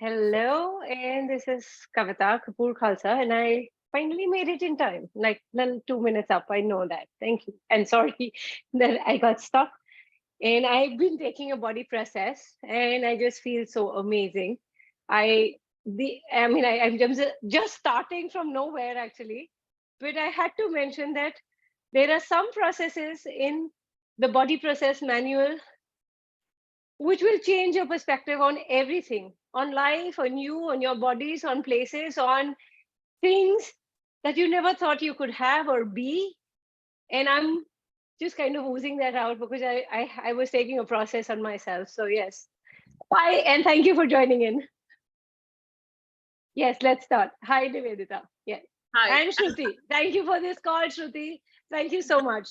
Hello, and this is Kavita Kapoor Khalsa, and I finally made it in time, like 2 minutes up. I know that. Thank you. And sorry that I got stuck. And I've been taking a body process, and I just feel so amazing. I'm just starting from nowhere actually, but I had to mention that there are some processes in the body process manual which will change your perspective on everything, on life, on you, on your bodies, on places, on things that you never thought you could have or be. And I'm just kind of oozing that out because I was taking a process on myself. So yes. Bye, and thank you for joining in. Yes, let's start. Hi, Nivedita. Yes. Hi. And Shruti. Thank you for this call, Shruti. Thank you so much.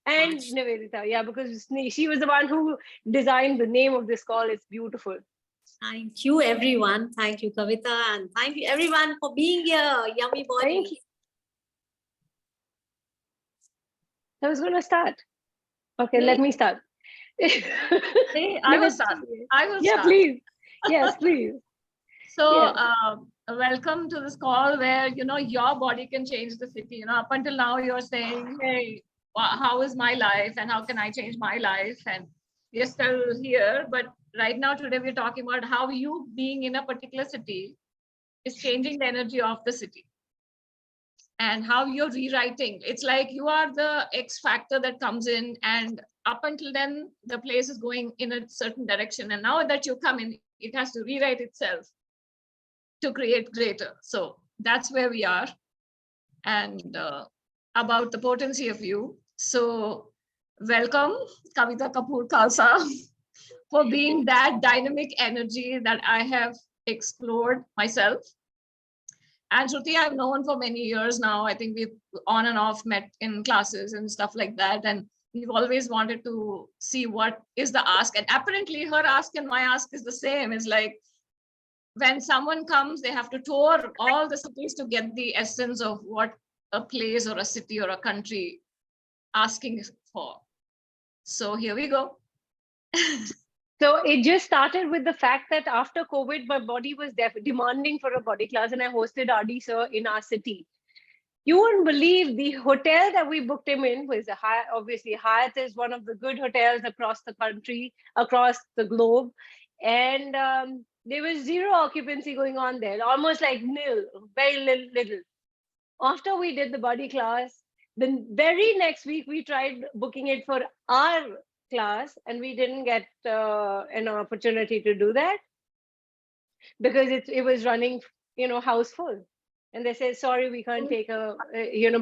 And Nivedita, yeah, because she was the one who designed the name of this call. It's beautiful. Thank you, everyone. Thank you, Kavita. And thank you, everyone, for being here. Yummy body. Thank you. I was going to start. Okay, let me start. I will start. Yeah, please. Yes, please. So, welcome to this call where, your body can change the city. Up until now, you're saying, hey, how is my life and how can I change my life? And we're still here. But right now, today, we're talking about how you being in a particular city is changing the energy of the city and how you're rewriting. It's like you are the X factor that comes in, and up until then, the place is going in a certain direction. And now that you come in, it has to rewrite itself to create greater. So that's where we are, and about the potency of you. So welcome, Kavita Kapoor Khalsa, for being that dynamic energy that I have explored myself. And Shruti, I've known for many years now. I think we've on and off met in classes and stuff like that. And we've always wanted to see what is the ask. And apparently her ask and my ask is the same. It's like, when someone comes, they have to tour all the cities to get the essence of what a place or a city or a country asking for. So here we go. So it just started with the fact that after COVID, my body was demanding for a body class, and I hosted RD Sir in our city. You wouldn't believe the hotel that we booked him in was obviously Hyatt is one of the good hotels across the country, across the globe. And there was zero occupancy going on there, almost like nil, very little. After we did the body class, the very next week we tried booking it for our class, and we didn't get an opportunity to do that because it was running, house full. And they said, sorry, we can't take a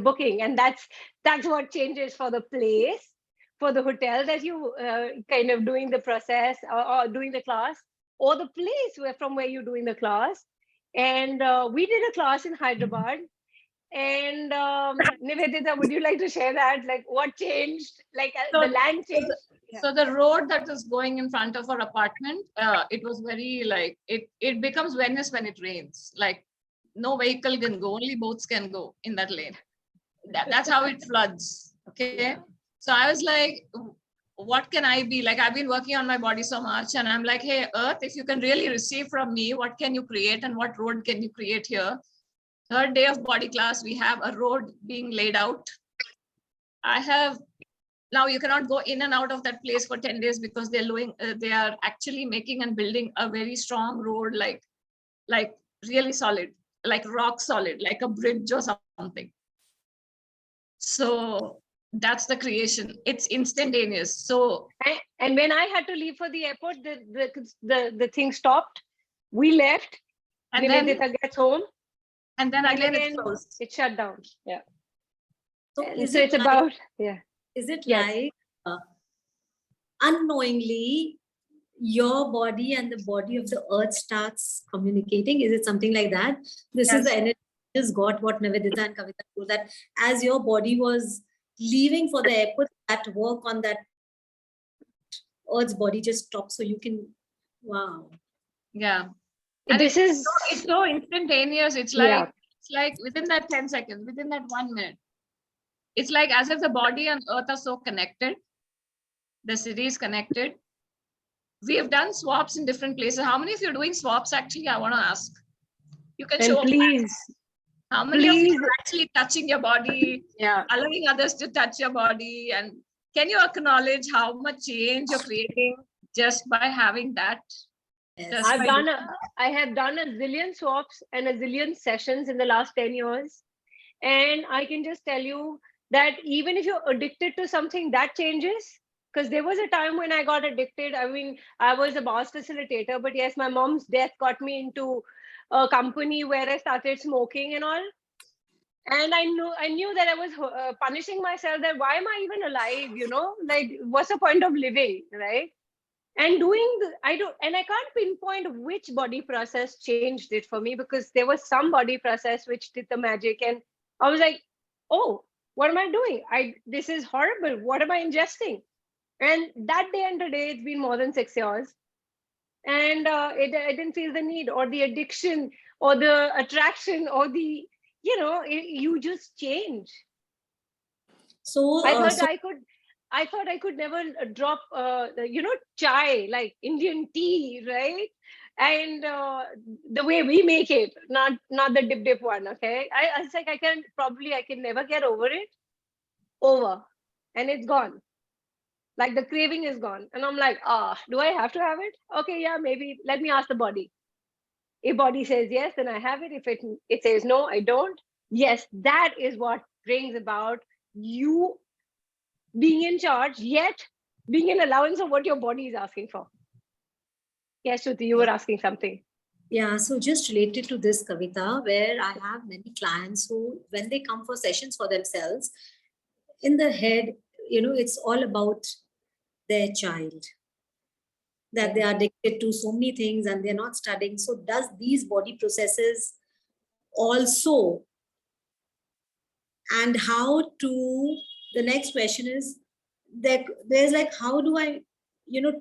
booking. And that's what changes for the place, for the hotel that you kind of doing the process or doing the class, or the place from where you're doing the class. And we did a class in Hyderabad. And Nivedita, would you like to share that? Like what changed? Like the land changed? So the road that is going in front of our apartment, it was very like, it becomes Venice when it rains. Like no vehicle can go, only boats can go in that lane. That's how it floods. Okay. So I was like, what can I be? Like, I've been working on my body so much, and I'm like, hey, Earth, if you can really receive from me, what can you create and what road can you create here? Third day of body class, we have a road being laid out. Now you cannot go in and out of that place for 10 days because they are actually making and building a very strong road, like really solid, like rock solid, like a bridge or something. So that's the creation. It's instantaneous. So and when I had to leave for the airport, the thing stopped. We left. And then Nivedita gets home. And then again it shut down. Yeah. So it's about Is it like unknowingly your body and the body of the earth starts communicating? Is it something like that? This is the energy just got what Nivedita and Kavita told, that as your body was leaving for the airport, that work on that earth's body just stopped. So you can, wow. Yeah. And it's so instantaneous. It's like within that 10 seconds, within that 1 minute, it's like as if the body and earth are so connected. The city is connected. we have done swaps in different places. How many of you are doing swaps actually? I want to ask. You can And show up. please, How many of you please. are actually touching your body, Yeah. allowing others to touch your body? And can you acknowledge how much change you're creating just by having that? Yes. I have done a zillion swaps and a zillion sessions in the last 10 years. And I can just tell you that even if you're addicted to something, that changes. Because there was a time when I got addicted. I mean, I was a boss facilitator, but yes, my mom's death got me into a company where I started smoking and all. And I knew that I was punishing myself. That why am I even alive? Like what's the point of living, right? And I can't pinpoint which body process changed it for me, because there was some body process which did the magic, and I was like, oh, what am I doing? This is horrible. What am I ingesting? And that day and today, it's been more than 6 years, and I didn't feel the need or the addiction or the attraction or the you just change. So, I thought I could never drop, chai, like Indian tea, right? And the way we make it, not the dip one. Okay, I was like, I can never get over it, and it's gone. Like the craving is gone, and I'm like, do I have to have it? Okay, yeah, maybe. Let me ask the body. If body says yes, then I have it. If it says no, I don't. Yes, that is what brings about you being in charge, yet being an allowance of what your body is asking for. Yes, Shruti, you were asking something. yeah, so just related to this, Kavita, where I have many clients who, when they come for sessions for themselves, in the head, it's all about their child, that they are addicted to so many things and they're not studying. So does these body processes also, and how to, the next question is that there's like, how do I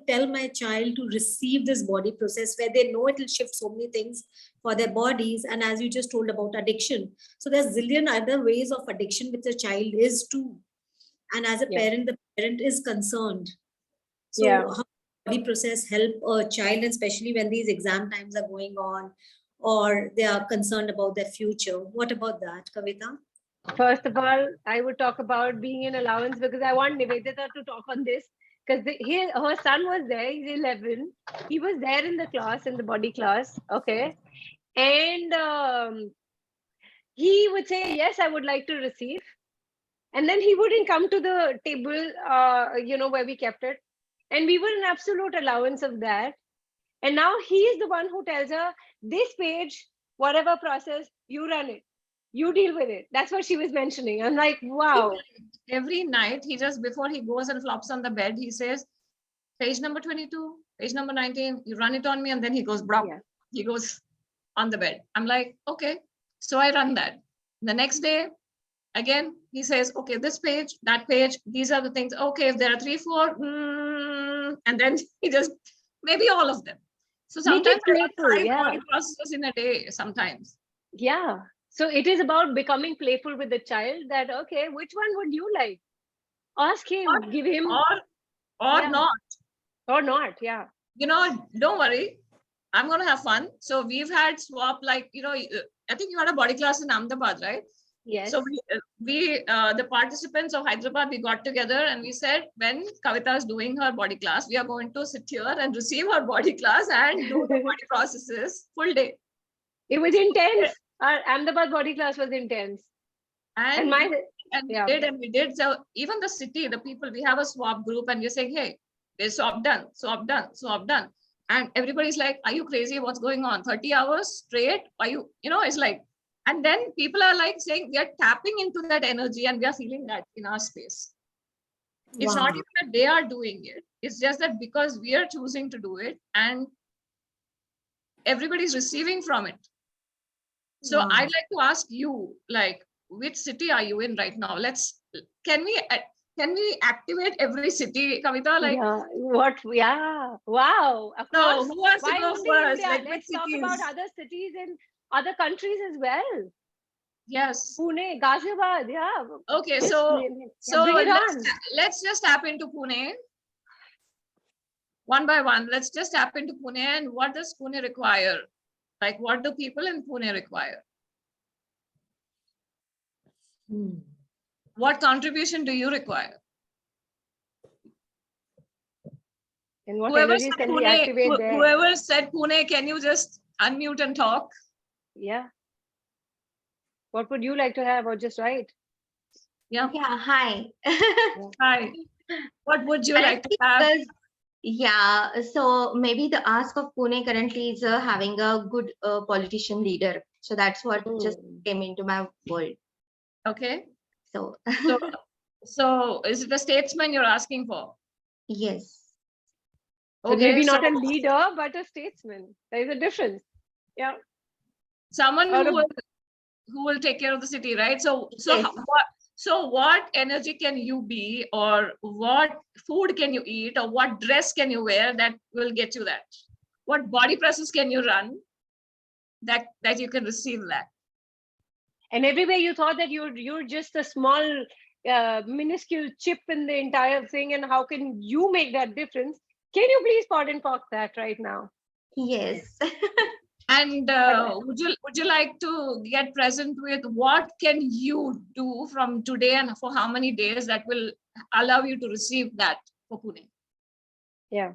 tell my child to receive this body process where they know it will shift so many things for their bodies? And as you just told about addiction, so there's zillion other ways of addiction which a child is too, and as a parent, the parent is concerned. So how does body process help a child, and especially when these exam times are going on or they are concerned about their future? What about that, Kavita? First of all, I would talk about being an allowance, because I want Nivedita to talk on this, because her son was there. He's 11. He was there in the class, in the body class. Okay. And he would say, yes, I would like to receive. And then he wouldn't come to the table, where we kept it. And we were in absolute allowance of that. And now he is the one who tells her, this page, whatever process, you run it. You deal with it. That's what she was mentioning. I'm like, wow. Every night, he just, before he goes and flops on the bed, he says, page number 22, page number 19, you run it on me. And then he goes, brop. Yeah. He goes on the bed. I'm like, okay. So I run that. The next day, again, he says, okay, this page, that page, these are the things. Okay, if there are 3, 4, and then he just, maybe all of them. So sometimes I have 5 body processes in a day, sometimes. Yeah. So it is about becoming playful with the child, that, okay, which one would you like? Ask him, give him. Or not. Or not, yeah. Don't worry. I'm going to have fun. So we've had swap, like, I think you had a body class in Ahmedabad, right? Yes. So we the participants of Hyderabad, we got together and we said, when Kavita is doing her body class, we are going to sit here and receive her body class and do the body processes full day. It was intense. Our Ahmedabad body class was intense. And we did. So even the city, the people, we have a swap group and we're saying, hey, there's swap done. And everybody's like, are you crazy? What's going on? 30 hours straight? Are you, it's like, and then people are like saying, we are tapping into that energy and we are feeling that in our space. It's not even that they are doing it. It's just that because we are choosing to do it and everybody's receiving from it. So I'd like to ask you, like, which city are you in right now? Can we activate every city, Kavita? Like, wow. Of course. Who wants to go first? Like, let's talk about other cities in other countries as well. Yes. Pune, Ghaziabad, yeah. Okay, so let's just tap into Pune. one by one. Let's just tap into Pune. And what does Pune require? Like, what do people in Pune require? What contribution do you require? And what Whoever energies said can we Pune, activate there? whoever said Pune, can you just unmute and talk? Yeah. What would you like to have, or just write? Yeah. Yeah, hi. Hi. What would you like to have? Because, yeah, so maybe the ask of Pune currently is having a good politician leader. So that's what just came into my world. Okay. So, So is it a statesman you're asking for? yes. So maybe not a leader, but a statesman. There is a difference. Yeah. Someone Or who will take care of the city, right? So Yes. what energy can you be, or what food can you eat, or what dress can you wear that will get you that? What body presses can you run that you can receive that? And everywhere you thought that you're just a small, minuscule chip in the entire thing, and how can you make that difference? Can you please pot and pock that right now? Yes. And would you like to get present with what can you do from today and for how many days that will allow you to receive that for Pune? Yeah.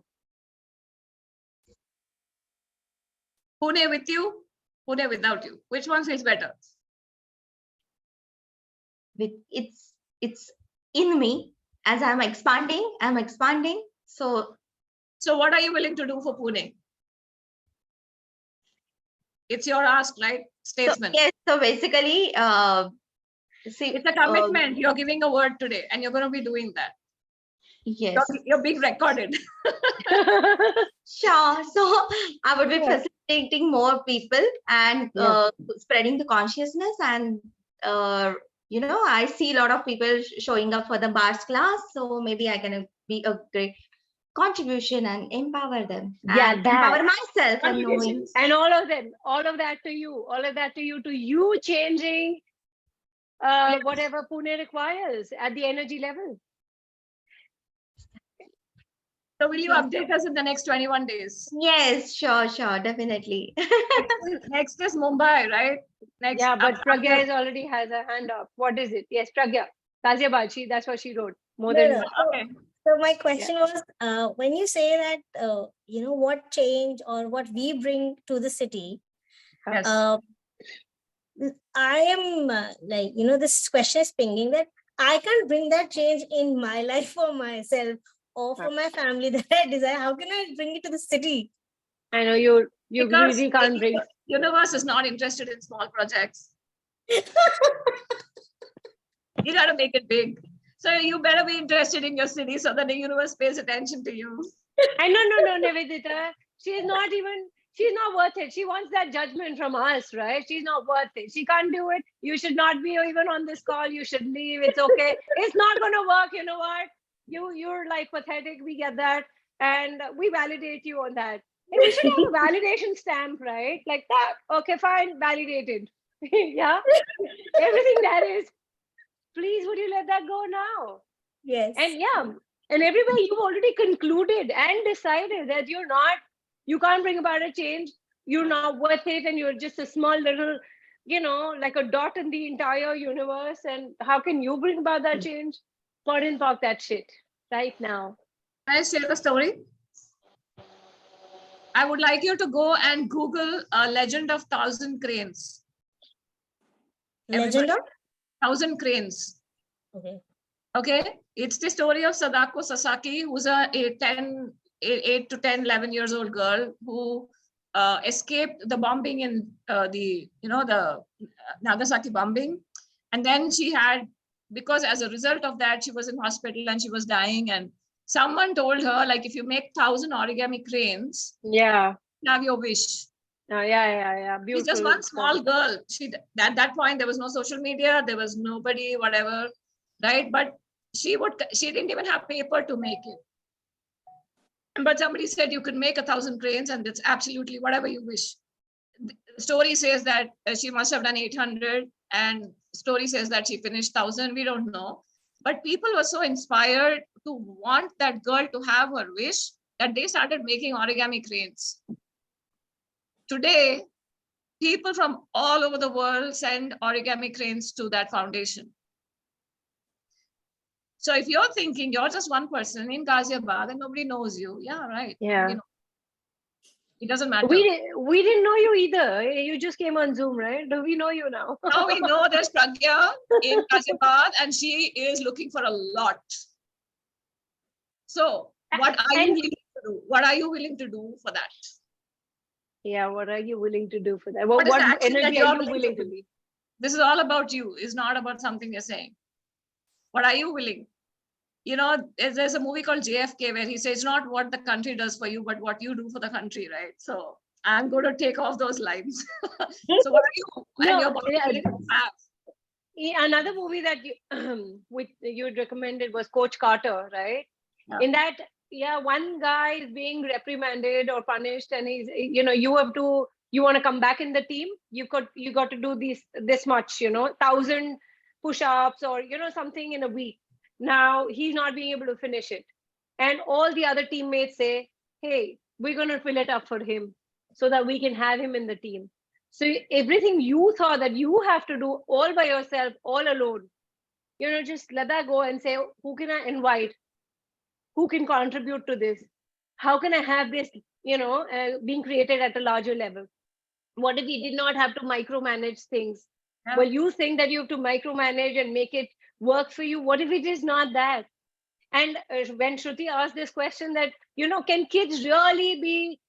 Pune with you, Pune without you. Which one feels better? It's in me as I'm expanding. So what are you willing to do for Pune? It's your ask, right? Statesman. yes, so basically, see, It's a commitment. You're giving a word today and you're going to be doing that. yes. You're being recorded. Sure. So I would be facilitating more people and spreading the consciousness. And, I see a lot of people showing up for the bars class. So maybe I can be a great contribution and empower them. Yeah, and empower myself and knowing. And all of that to you changing whatever Pune requires at the energy level. So will you update us in the next 21 days? Yes, sure, definitely. Next is Mumbai, right? Next. Yeah, but Pragya already has a hand up. What is it? Yes, Pragya. Ghaziabad, that's what she wrote. Okay. So my question was, when you say that, what change or what we bring to the city, Yes. I am this question is pinging that I can't bring that change in my life for myself or for my family that I desire. How can I bring it to the city? I know you Because really can't bring. Universe is not interested in small projects. You got to make it big. So you better be interested in your city so that the universe pays attention to you. And no, Nivedita. She's not worth it. She wants that judgment from us, right? She's not worth it. She can't do it. You should not be even on this call. You should leave. It's okay. It's not going to work. You know what? You're like pathetic. We get that. And we validate you on that. And we should have a validation stamp, right? Like that. Okay, fine. Validated. Yeah. Everything that is. Please, would you let that go now? Yes. And everywhere you've already concluded and decided that you can't bring about a change. You're not worth it. And you're just a small little, like a dot in the entire universe. And how can you bring about that change? Pot and pock that shit right now. Can I share the story? I would like you to go and Google a legend of 1,000 cranes. Legend of 1,000 cranes. Okay. It's the story of Sadako Sasaki, who's a 8 to 10, 11 years old girl who escaped the bombing in the Nagasaki bombing. And then because as a result of that, she was in hospital and she was dying. And someone told her, like, if you make 1,000 origami cranes, have your wish. Yeah. Beautiful. She's just one small girl. At that point, there was no social media. There was nobody, whatever, right? But she didn't even have paper to make it. But somebody said you could make 1,000 cranes and it's absolutely whatever you wish. The story says that she must have done 800 and story says that she finished 1,000. We don't know. But people were so inspired to want that girl to have her wish that they started making origami cranes. Today, people from all over the world send origami cranes to that foundation. So if you're thinking you're just one person in Ghaziabad and nobody knows you, yeah, right. Yeah. It doesn't matter. We didn't know you either. You just came on Zoom, right? Do we know you now? Now we know there's Pragya in Ghaziabad and she is looking for a lot. So what are you willing to do? What are you willing to do for that? Yeah, what are you willing to do for that? What energy are you willing to be? This is all about you. It's not about something you're saying. What are you willing? You know, there's a movie called JFK where he says not what the country does for you, but what you do for the country, right? So I'm going to take off those lines. So what are you and your body willing to have? Another movie that which you recommended was Coach Carter, right? Yeah. In that, one guy is being reprimanded or punished, and he's, you want to come back in the team. You got to do this much, 1,000 push-ups or something in a week. Now he's not being able to finish it, and all the other teammates say, "Hey, we're going to fill it up for him so that we can have him in the team." So everything you thought that you have to do all by yourself, all alone, just let that go and say, who can I invite? Who can contribute to this? How can I have this, being created at a larger level? What if we did not have to micromanage things? Yeah. Well, you think that you have to micromanage and make it work for you. What if it is not that? And when Shruti asked this question that, can kids really be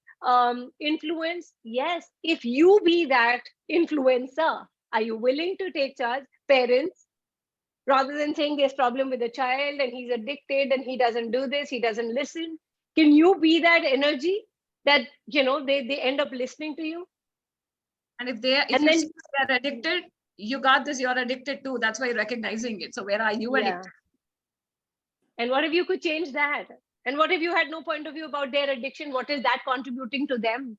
influenced? Yes, if you be that influencer, are you willing to take charge? Parents, rather than saying there's problem with the child and he's addicted and he doesn't do this, he doesn't listen. Can you be that energy that, they end up listening to you? And if they're addicted, you got this, you're addicted too. That's why you're recognizing it. So where are you addicted? And what if you could change that? And what if you had no point of view about their addiction? What is that contributing to them?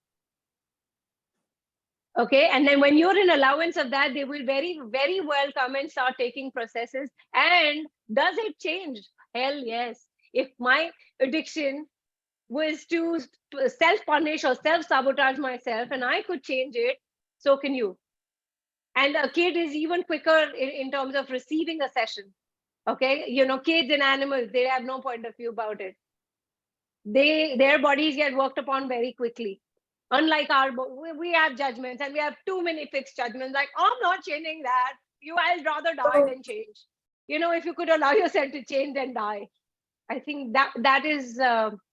Okay, and then when you're in allowance of that, they will very, very well come and start taking processes. And does it change? Hell yes. If my addiction was to self-punish or self-sabotage myself and I could change it, so can you. And a kid is even quicker in terms of receiving a session. Okay, kids and animals, they have no point of view about it. Their bodies get worked upon very quickly. Unlike we have judgments and we have too many fixed judgments. Like, I'm not changing that. I'd rather die than change. If you could allow yourself to change than die, I think that is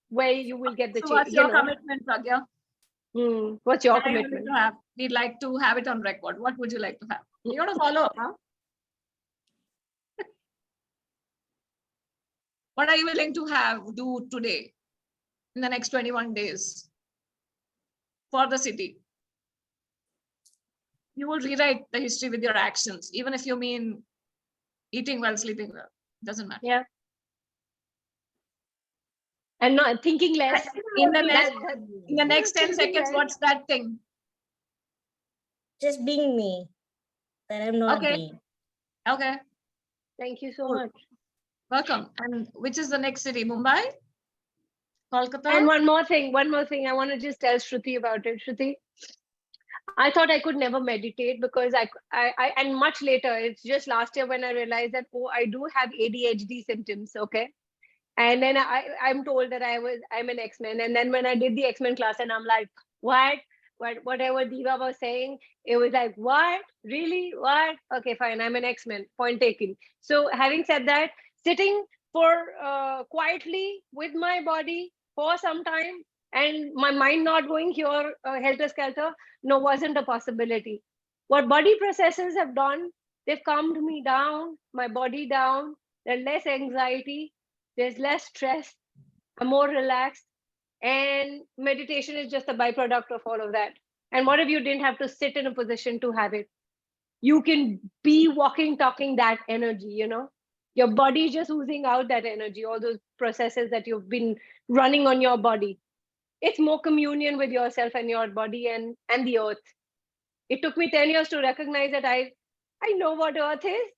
where you will get the change. What's your commitment, Pragya? What's your commitment? We'd like to have it on record. What would you like to have? You want to follow, huh? What are you willing to do today in the next 21 days for the city? You will rewrite the history with your actions, even if you mean eating well, sleeping well. It doesn't matter. Yeah. And not thinking less. In the next 10 seconds, what's that thing? Just being me. That I'm not being. Okay. Thank you so much. Welcome. And which is the next city? Mumbai? Kolkatta? And one more thing. I want to just tell Shruti about it. Shruti, I thought I could never meditate because I and much later, it's just last year when I realized that, I do have ADHD symptoms. Okay. And then I'm told that I'm an X-Men. And then when I did the X-Men class and I'm like, whatever Diva was saying, it was like, what? Really? What? Okay, fine. I'm an X-Men. Point taken. So having said that, sitting for quietly with my body for some time and my mind not going here helter-skelter, no, wasn't a possibility. What body processes have done, they've calmed me down, my body down. There's less anxiety. There's less stress. I'm more relaxed. And meditation is just a byproduct of all of that. And what if you didn't have to sit in a position to have it? You can be walking, talking that energy, Your body is just oozing out that energy, all those processes that you've been running on your body. It's more communion with yourself and your body and the earth. It took me 10 years to recognize that I know what earth is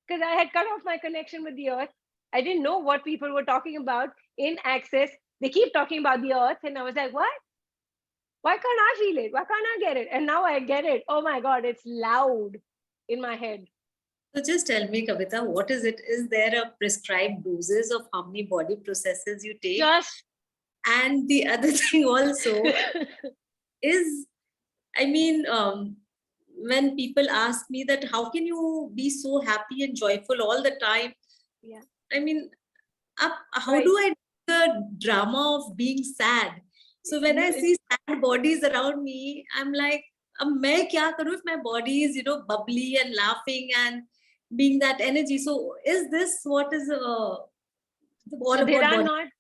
because I had cut off my connection with the earth. I didn't know what people were talking about in Access They keep talking about the earth. And I was like, what? Why can't I feel it? Why can't I get it? And now I get it. Oh my God, it's loud in my head. So just tell me, Kavita, what is it? Is there a prescribed doses of how many body processes you take? Just And the other thing also is, I mean, when people ask me that how can you be so happy and joyful all the time? Yeah. I mean, how Right. do I do the drama of being sad? So when I see sad bodies around me, I'm like, मैं क्या करूं if my body is, bubbly and laughing and being that energy? So is this what is all So about body?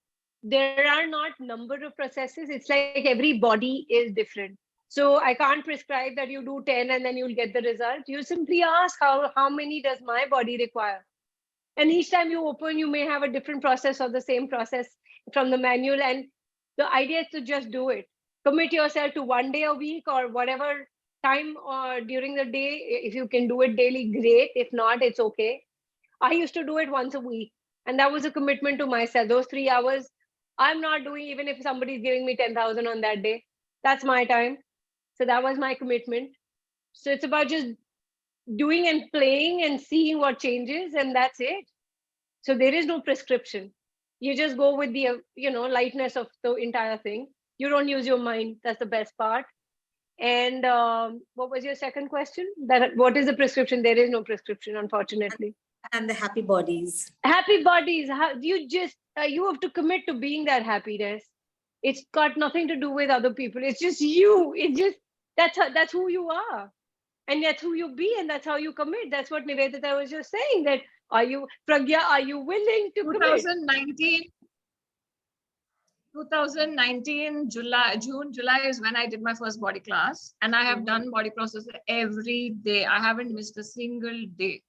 there are not number of processes. It's like every body is different. So I can't prescribe that you do 10 and then you'll get the result. You simply ask how many does my body require? And each time you open, you may have a different process or the same process from the manual. And the idea is to just do it. Commit yourself to 1 day a week or whatever time or during the day. If you can do it daily, great. If not, it's okay. I used to do it once a week. And that was a commitment to myself. Those 3 hours, I'm not doing, even if somebody's giving me 10,000 on that day. That's my time. So that was my commitment. So it's about just doing and playing and seeing what changes, and that's it. So there is no prescription. You just go with the lightness of the entire thing. You don't use your mind. That's the best part. And what was your second question? That what is the prescription? There is no prescription, unfortunately. And the happy bodies. Happy bodies. You have to commit to being that happiness. It's got nothing to do with other people. It's just you. That's who you are. And that's who you be, and that's how you commit. That's what Nivedita was just saying. That Pragya, are you willing to commit? 2019 June, July is when I did my first body class, and I have done body process every day. I haven't missed a single day.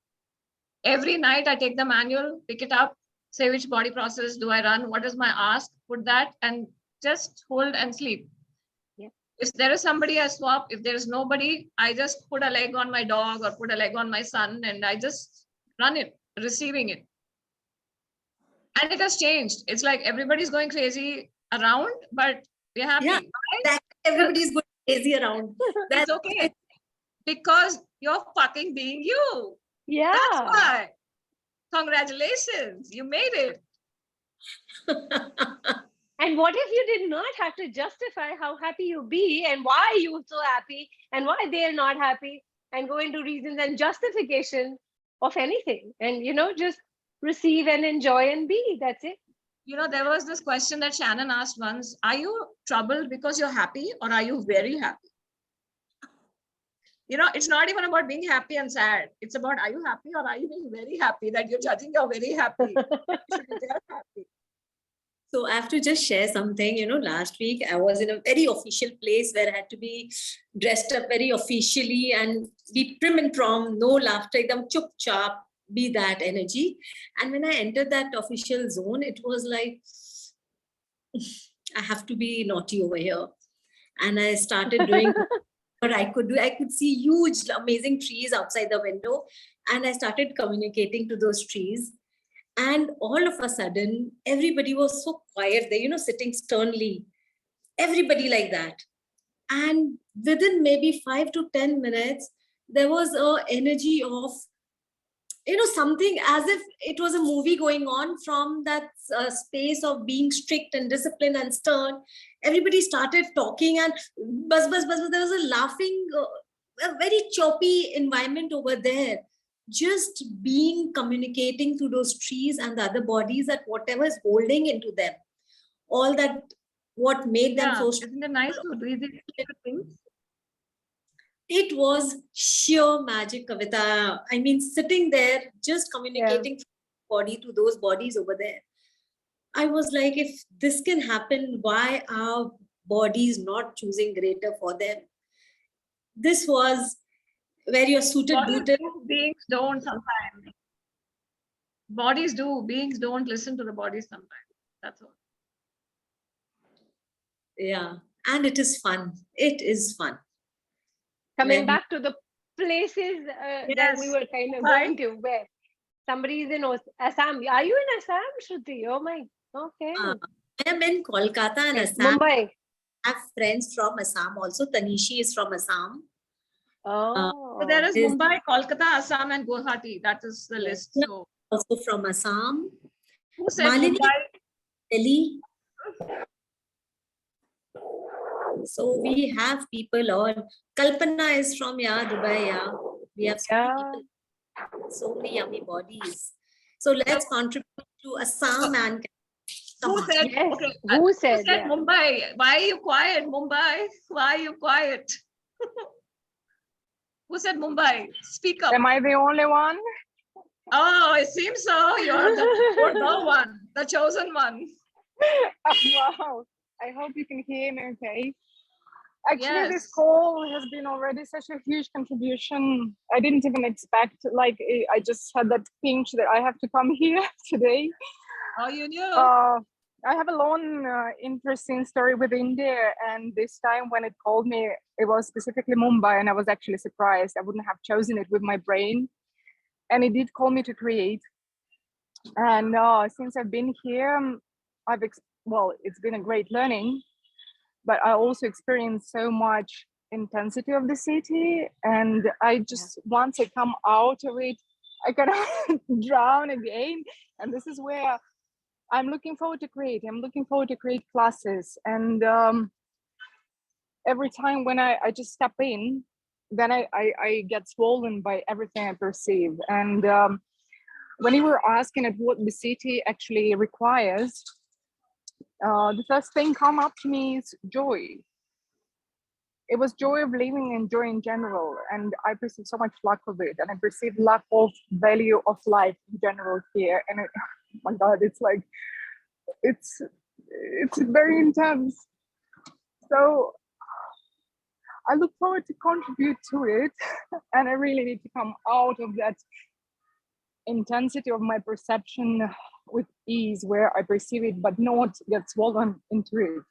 Every night I take the manual, pick it up, say which body process do I run, what is my ask, put that, and just hold and sleep. If there is somebody, I swap. If there is nobody, I just put a leg on my dog or put a leg on my son, and I just run it, receiving it. And it has changed. It's like everybody's going crazy around, but we're happy. Yeah, right? Everybody's going crazy around. That's okay. Because you're fucking being you. Yeah. That's why. Congratulations. You made it. And what if you did not have to justify how happy you be and why you're so happy and why they're not happy, and go into reasons and justification of anything, and just receive and enjoy and be. That's it. There was this question that Shannon asked once: are you troubled because you're happy, or are you very happy? It's not even about being happy and sad. It's about, are you happy, or are you being very happy that you're judging you're very happy? You should be just happy. So I have to just share something. Last week I was in a very official place where I had to be dressed up very officially and be prim and prom, no laughter, ekdam chup chap, be that energy. And when I entered that official zone, it was like, I have to be naughty over here. And I started doing what I could do. I could see huge, amazing trees outside the window. And I started communicating to those trees. And all of a sudden, everybody was so quiet there, sitting sternly. Everybody like that. And within maybe 5 to 10 minutes, there was an energy of, something as if it was a movie going on from that space of being strict and disciplined and stern. Everybody started talking and buzz. There was a laughing, a very choppy environment over there. Just communicating to those trees and the other bodies, that whatever is holding into them, all that, what made them so strong. Isn't it nice to do these things? It was sheer magic, Kavita. I mean, sitting there, just communicating from body to those bodies over there. I was like, if this can happen, why are bodies not choosing greater for them? This was where you're suited, booted. Beings don't sometimes. Bodies do. Beings don't listen to the bodies sometimes. That's all. Yeah. And it is fun. It is fun. Coming back to the places that we were kind of going to, where somebody is in Assam. Are you in Assam, Shruti? Oh my, okay. I am in Kolkata and Yes, Assam. Mumbai. I have friends from Assam also. Tanishi is from Assam. Oh. So there is There's Mumbai, Kolkata, Assam, and Guwahati. That is the list. So also from Assam. who said Malini, Mumbai? Delhi. So we have people all. Kalpana is from Dubai. Yeah. We have so many Yeah. people, so many yummy bodies. So let's contribute to Assam and come Who on. said? Yes. Okay. Who said? Said Yeah. Mumbai? Why are you quiet, Mumbai? Why are you quiet? Who said Mumbai? Speak up. Am I the only one? Oh, it seems so. You're the one, the chosen one. Wow. I hope you can hear me okay. Actually, this Yes. call has been already such a huge contribution. I didn't even expect, like, I just had that pinch that I have to come here today. Oh, you knew. I have a long, interesting story with India. And this time when it called me, it was specifically Mumbai. And I was actually surprised. I wouldn't have chosen it with my brain. And it did call me to create. And since I've been here, it's been a great learning, but I also experienced so much intensity of the city. And I just, once I come out of it, I kind of drown again. And this is where I'm looking forward to create. I'm looking forward to create classes. And every time when I just step in, then I get swollen by everything I perceive. And when you were asking at what the city actually requires, the first thing come up to me is joy. It was joy of living and joy in general. And I perceive so much lack of it. And I perceive lack of value of life in general here. And it, oh my God, it's like, it's very intense. So I look forward to contribute to it. And I really need to come out of that intensity of my perception with ease, where I perceive it, but not get swollen into it.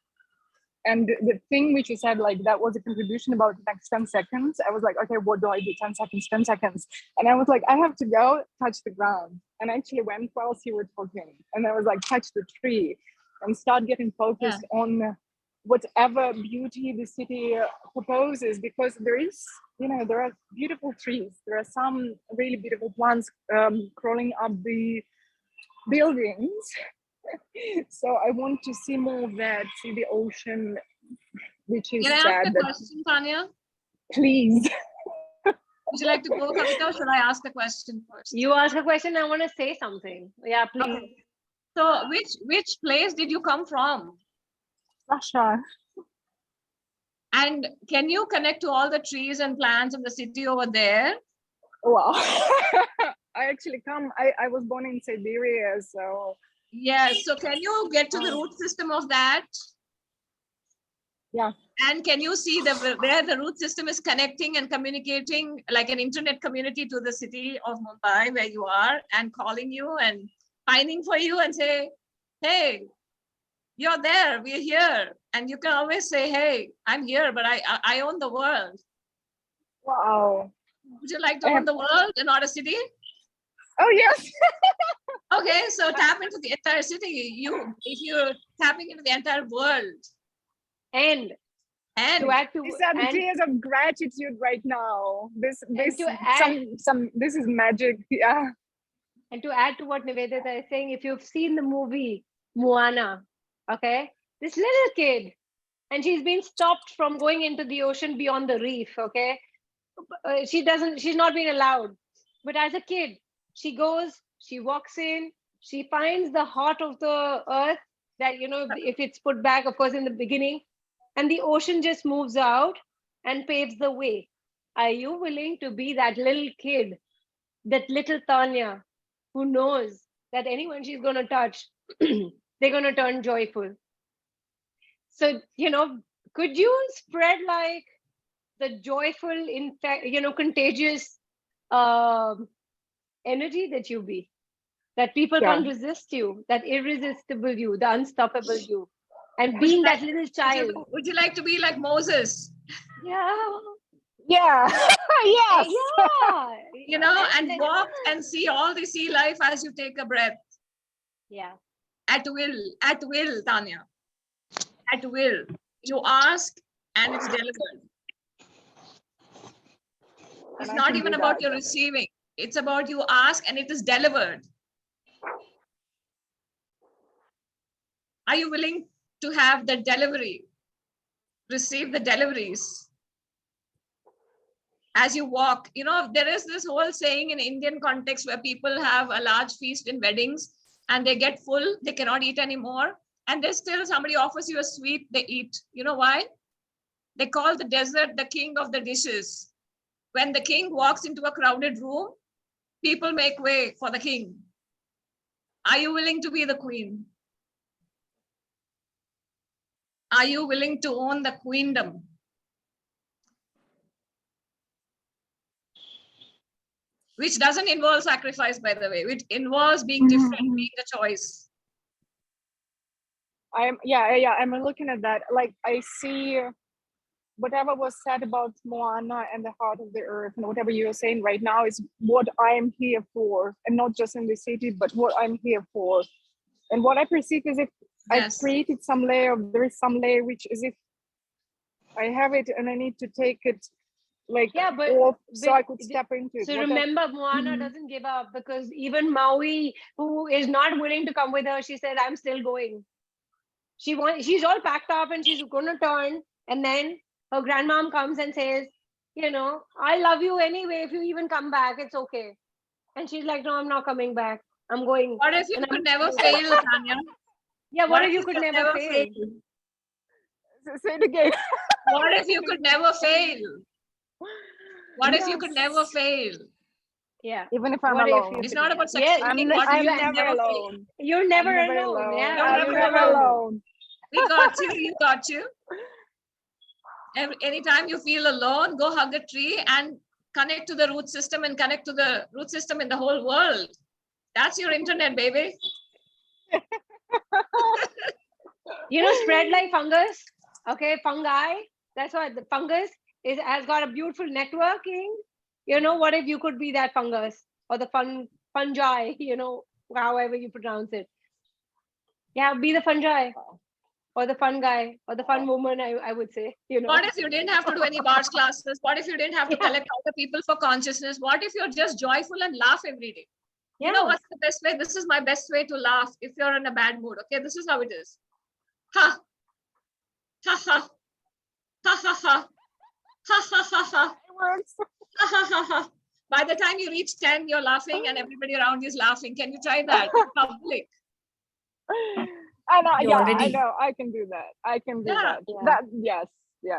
And the thing which you said, like, that was a contribution about the next 10 seconds. I was like, okay, what do I do? 10 seconds, 10 seconds. And I was like, I have to go touch the ground. And I actually went whilst you were talking. And I was like, touch the tree and start getting focused on whatever beauty the city proposes, because there is, there are beautiful trees. There are some really beautiful plants crawling up the buildings. So I want to see more of that, see the ocean, which is Can I sad. ask a question, Tanya? Please. Would you like to go, Kavita, or should I ask a question first? You ask a question, I want to say something. Yeah, please. Okay. So which place did you come from? Russia. And can you connect to all the trees and plants of the city over there? Wow. I actually I was born in Siberia, so. Yes. So can you get to the root system of that? Yeah. And can you see where the root system is connecting and communicating like an internet community to the city of Mumbai where you are, and calling you and finding for you and say, hey, you're there, we're here. And you can always say, hey, I'm here, but I own the world. Wow. Would you like to own the world and not a city? Oh, yes. Okay, so tap into the entire city. If you're tapping into the entire world. And to add to, These are the tears of gratitude right now. This is magic. Yeah. And to add to what Nivedita is saying, if you've seen the movie Moana, okay, this little kid, and she's been stopped from going into the ocean beyond the reef, okay? She's not been allowed. But as a kid, she goes, she walks in, she finds the heart of the earth that, if it's put back, of course, in the beginning, and the ocean just moves out and paves the way. Are you willing to be that little kid, that little Tanya, who knows that anyone she's going to touch, they're going to turn joyful? So, could you spread like the joyful, contagious energy that you be? That people can't resist you, that irresistible you, the unstoppable you. And being that little child. Would you like to be like Moses? Yeah. Yeah. Yes. Yeah. And walk and see all the sea life as you take a breath. Yeah. At will, Tanya. At will. You ask and it's delivered. It's not even about your receiving. It's about you ask and it is delivered. Are you willing to have the delivery? Receive the deliveries as you walk. You know, there is this whole saying in Indian context where people have a large feast in weddings and they get full, they cannot eat anymore. And there's still somebody offers you a sweet, they eat. You know why? They call the dessert the king of the dishes. When the king walks into a crowded room, people make way for the king. Are you willing to be the queen? Are you willing to own the queendom? Which doesn't involve sacrifice, by the way, which involves being different, being a choice. I'm looking at that. Like, I see whatever was said about Moana and the heart of the earth, and whatever you're saying right now is what I'm here for, and not just in the city, but what I'm here for. And what I perceive is if I've created some layer, there is some layer which is if I have it and I need to take it, like, so I could step into it. So remember, Moana doesn't give up, because even Maui, who is not willing to come with her, she said, I'm still going. She's all packed up and she's going to turn, and then her grandmom comes and says, you know, I love you anyway. If you even come back, it's okay. And she's like, no, I'm not coming back. I'm going. What if you could never fail, Tanya? Yeah, what if you could never fail? Say it again. What if you could never fail? What if you could never fail? Yeah. Even if I'm alone. It's not about succeeding. I'm never alone. You're never alone. Yeah, I'm never alone. We got you. You got you. Anytime you feel alone, go hug a tree and connect to the root system and connect to the root system in the whole world. That's your internet, baby. You know, spread like fungus. Okay, fungi. That's why the fungus has got a beautiful networking. You know, what if you could be that fungus or the fungi, you know, however you pronounce it. Yeah, be the fungi or the fun guy or the fun woman, I would say. You know. What if you didn't have to do any bars classes? What if you didn't have to collect other people for consciousness? What if you're just joyful and laugh every day? You know what's the best way? This is my best way to laugh if you're in a bad mood. Okay, this is how it is. Ha. Ha ha. Ha ha ha. Ha ha ha ha. It works. Ha ha ha ha. By the time you reach 10, you're laughing and everybody around you is laughing. Can you try that in public? I know, I know. I can do that. I can do that. Yeah.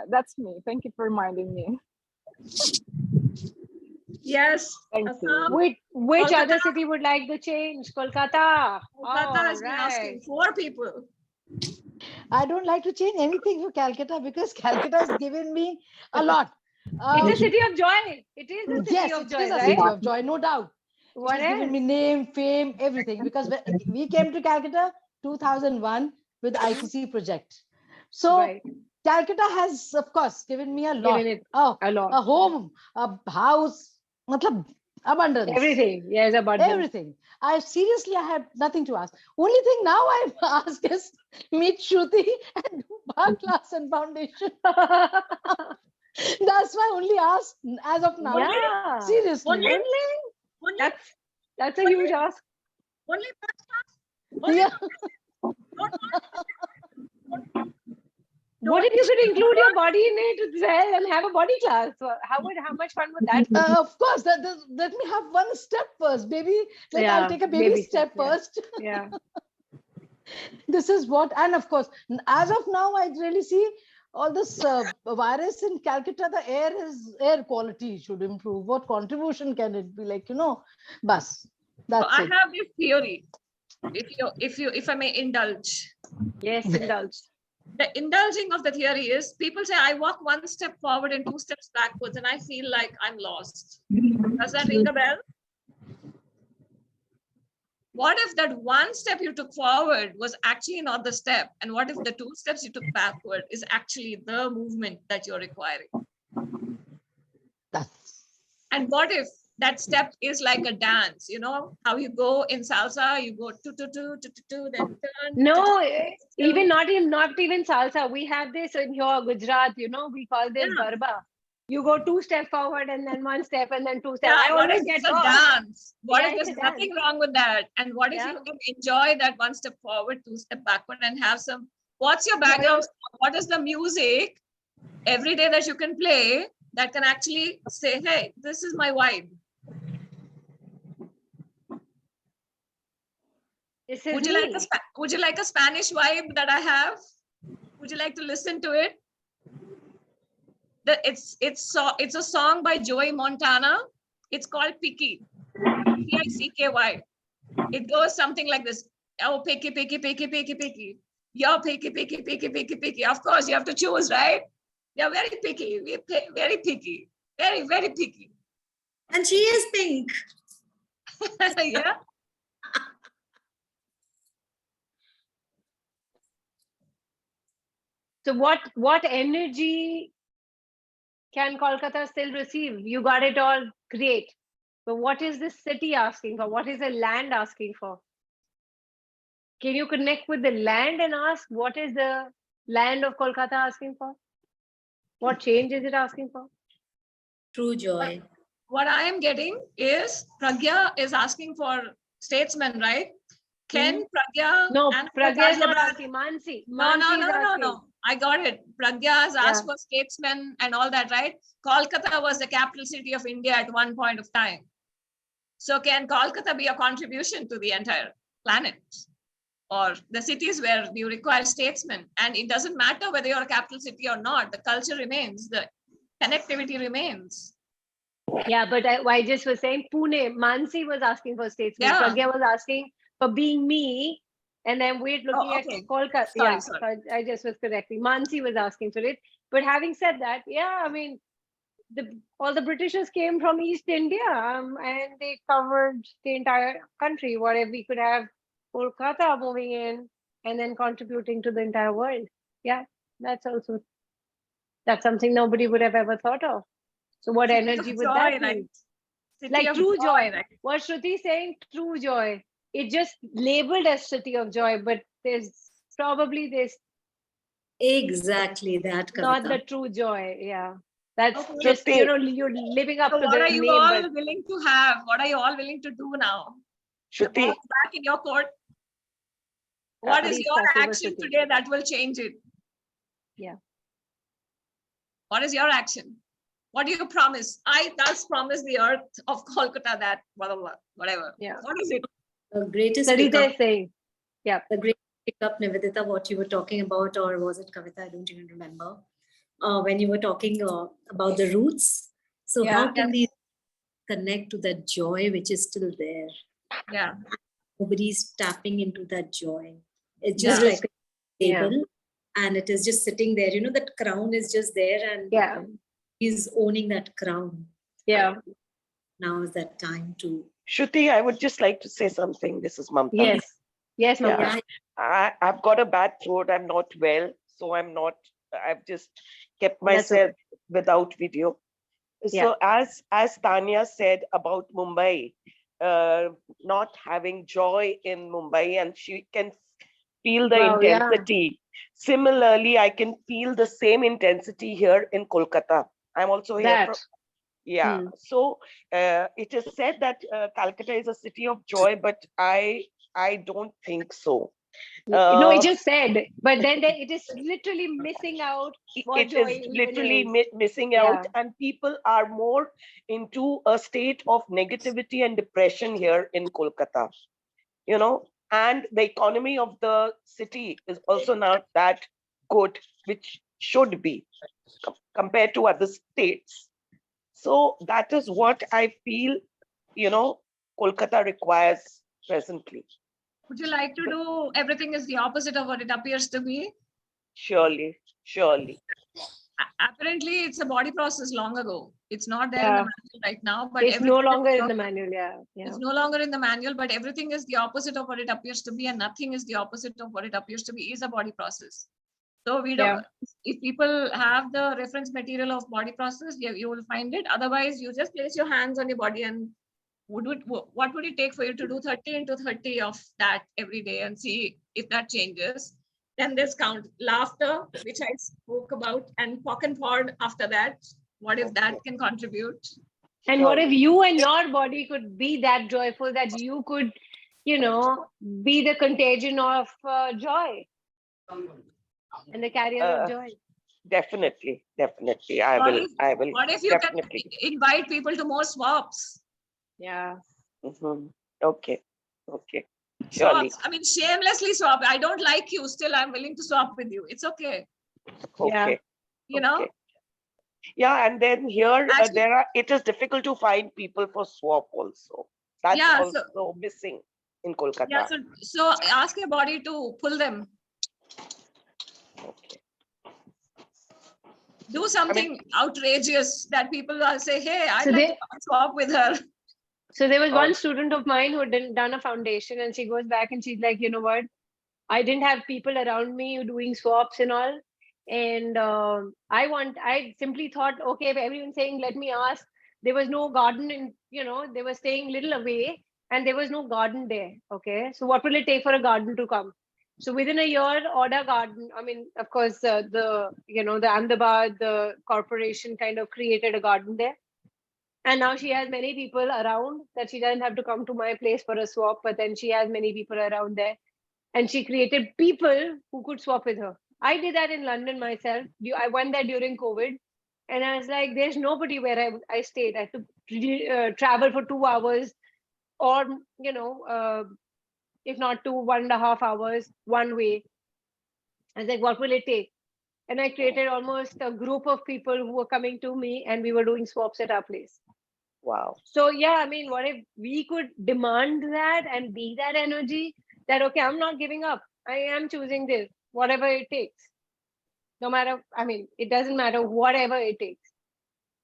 That's me. Thank you for reminding me. Yes. Thank you. Which Kolkata. other city would like to change? Kolkata. Kolkata has been asking 4 people. I don't like to change anything for Calcutta because Calcutta has given me a lot. It's a city of joy. It is a city of joy, it is a right? city of joy, no doubt. What It has given me name, fame, everything. Because we came to Calcutta 2001 with the ICC project. So Calcutta has, of course, given me a lot. A lot. A home, a house, abundance. Everything. Yes, abundance. Everything. I have nothing to ask. Only thing now I ask is meet Shruti and do bar class and foundation. That's my only ask as of now. Yeah. Seriously. That's a huge ask. Only bar class? Yeah. What if you could include your body in it as well and have a body class? How much fun would that be? Of course, let me have one step first, baby. I'll take a baby step first. Yeah. This is what, and of course, as of now, I really see all this virus in Calcutta. The air quality should improve. What contribution can it be? Bus. That's I it. have this theory. If I may indulge. Yes, indulge. The indulging of the theory is people say I walk 1 step forward and 2 steps backwards and I feel like I'm lost. Does that ring a bell? What if that 1 step you took forward was actually not the step? And what if the 2 steps you took backward is actually the movement that you're requiring? That's... And what if that step is like a dance. You know how you go in salsa, you go two, then turn. No, even not even salsa. We have this in here, Gujarat, you know, we call this garba. You go 2 steps forward and then 1 step and then 2 steps. Yeah, I always get a lost. dance. There's nothing wrong with that. And what if Yeah. you can enjoy that 1 step forward, 2 step backward, and have some? What's your background? What is the music every day that you can play that can actually say, hey, this is my vibe? This is Would you like a Spanish vibe that I have? Would you like to listen to it? It's a song by Joey Montana. It's called Picky. P-I-C-K-Y. It goes something like this. Oh, picky, picky, picky, picky, picky. You're picky, picky, picky, picky, picky. Of course, you have to choose, right? You're very picky. Very picky. Very, very picky. And she is pink. Yeah. So what energy can Kolkata still receive? You got it all great. But what is this city asking for? What is the land asking for? Can you connect with the land and ask what is the land of Kolkata asking for? What change is it asking for? True joy. What I am getting is Pragya is asking for statesmen, right? Can Pragya No, and Pragya is not Rajabhat- asking. Mansi. No. I got it. Pragya has asked for statesmen and all that, right? Kolkata was the capital city of India at one point of time. So can Kolkata be a contribution to the entire planet? Or the cities where you require statesmen? And it doesn't matter whether you're a capital city or not. The culture remains. The connectivity remains. Yeah, but I just was saying Pune, Mansi was asking for statesmen. Yeah. Pragya was asking for being me. And then we're looking at Kolkata. Sorry. I just was correcting. Mansi was asking for it. But having said that, yeah, I mean, all the Britishers came from East India and they covered the entire country. What if we could have Kolkata moving in and then contributing to the entire world? Yeah, that's something nobody would have ever thought of. So what energy would that be? Like true joy. What Shruti is saying, true joy. It just labeled as city of joy, but there's probably this Exactly that, Kavita. not the true joy. Yeah. That's just, you're living up to the name. What are you all willing to have? What are you all willing to do now? Shruti. Back in your court. What is your action today that will change it? Yeah. What is your action? What do you promise? I thus promise the earth of Kolkata that blah, blah, blah, whatever. Yeah. What is it? The greatest Sarita is saying, yeah. The great pickup, Nivedita, what you were talking about, or was it Kavita? I don't even remember. When you were talking about the roots. So how can we connect to that joy which is still there? Yeah. Nobody's tapping into that joy. It's just like a table and it is just sitting there. You know, that crown is just there and he's owning that crown. Yeah. Now is that time to... Shruti, I would just like to say something. This is Mamta. Yes. Yes, Mamta. Yeah. I've got a bad throat. I'm not well. So I've just kept myself without video. So as Tanya said about Mumbai, not having joy in Mumbai, and she can feel the intensity. Similarly, I can feel the same intensity here in Kolkata. I'm also here So it is said that Calcutta is a city of joy, but I don't think so. No, it just said, but then it is literally missing out. It is literally missing out, and people are more into a state of negativity and depression here in Kolkata, you know, and the economy of the city is also not that good, which should be compared to other states. So that is what I feel, you know, Kolkata requires presently. Would you like to do everything is the opposite of what it appears to be? Surely. Apparently, it's a body process long ago. It's not there in the manual right now. But it's no longer in the manual, It's no longer in the manual, but everything is the opposite of what it appears to be, and nothing is the opposite of what it appears to be is a body process. So we don't, if people have the reference material of body process, you will find it. Otherwise, you just place your hands on your body and what would it take for you to do 30 into 30 of that every day and see if that changes. Then there's count laughter, which I spoke about, and pock and pod after that. What if that can contribute? And what if you and your body could be that joyful that you could, you know, be the contagion of joy and the carrier of joy? Definitely. I will. What if you definitely can invite people to more swaps? Yeah. Okay. Surely. Swaps. I mean, shamelessly swap. I don't like you. Still, I'm willing to swap with you. It's okay. Okay. You know? Yeah, and then here it is difficult to find people for swap also. That's also missing in Kolkata. Yeah, so ask your body to pull them. Okay. Do something outrageous that people will say, hey, I'd like to swap with her. So there was one student of mine who had done a foundation, and she goes back and she's like, you know what? I didn't have people around me doing swaps and all. And I simply thought, okay, if everyone's saying, let me ask, there was no garden and, you know, they were staying little away and there was no garden there. Okay. So what will it take for a garden to come? So within a year, order garden. I mean, of course, the Ahmedabad, the corporation kind of created a garden there. And now she has many people around that she doesn't have to come to my place for a swap, but then she has many people around there. And she created people who could swap with her. I did that in London myself. I went there during COVID. And I was like, there's nobody where I stayed. I had to travel for 2 hours or, you know, if not 1.5 hours one way. I was like, what will it take? And I created almost a group of people who were coming to me and we were doing swaps at our place. Wow. So yeah, I mean, what if we could demand that and be that energy that, okay, I'm not giving up. I am choosing this, whatever it takes. No matter, I mean, it doesn't matter, whatever it takes.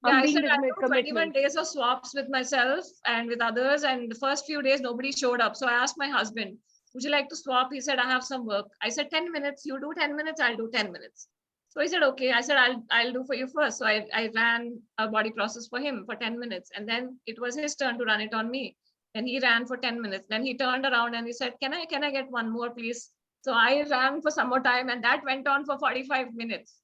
Yeah, I said I do 21 days of swaps with myself and with others. And the first few days, nobody showed up. So I asked my husband, would you like to swap? He said, I have some work. I said, 10 minutes, you do 10 minutes, I'll do 10 minutes. So he said, okay. I said, I'll do for you first. So I ran a body process for him for 10 minutes. And then it was his turn to run it on me. And he ran for 10 minutes. Then he turned around and he said, can I get one more, please? So I ran for some more time and that went on for 45 minutes.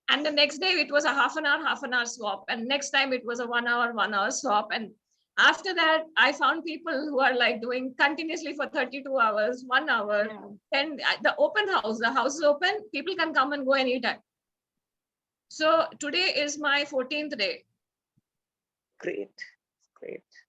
And the next day it was a half an hour swap. And next time it was a 1 hour swap. And after that, I found people who are like doing continuously for 32 hours, 1 hour. And the open house, the house is open, people can come and go anytime. So today is my 14th day. Great.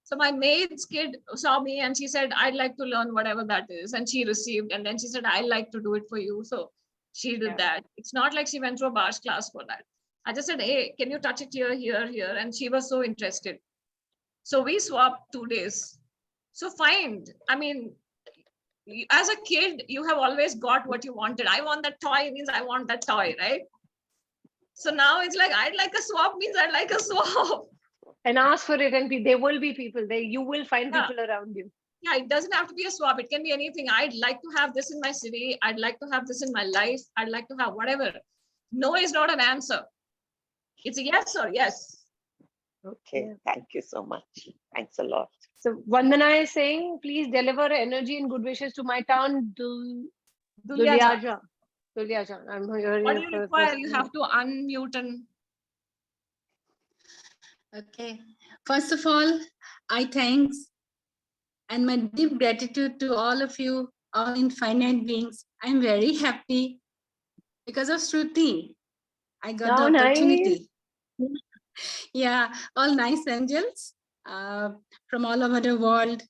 So my maid's kid saw me and she said, I'd like to learn whatever that is. And she received, and then she said, I'd like to do it for you. So she did that. It's not like she went to a bars class for that. I just said, hey, can you touch it here? And she was so interested. So we swapped 2 days. So find, I mean, as a kid, you have always got what you wanted. I want that toy means I want that toy, right? So now it's like, I'd like a swap means I'd like a swap. And ask for it, and there will be people there. You will find people around you. Yeah, it doesn't have to be a swap. It can be anything. I'd like to have this in my city. I'd like to have this in my life. I'd like to have whatever. No is not an answer. It's a yes or yes. Okay, thank you so much. Thanks a lot. So Vandana is saying, please deliver energy and good wishes to my town, Duliajan. I'm hearing. What do you require? You have to unmute and. Okay. First of all, I thanks and my deep gratitude to all of you, all infinite beings. I'm very happy because of Shruti. I got the opportunity. Nice. Yeah, all nice angels from all over the world.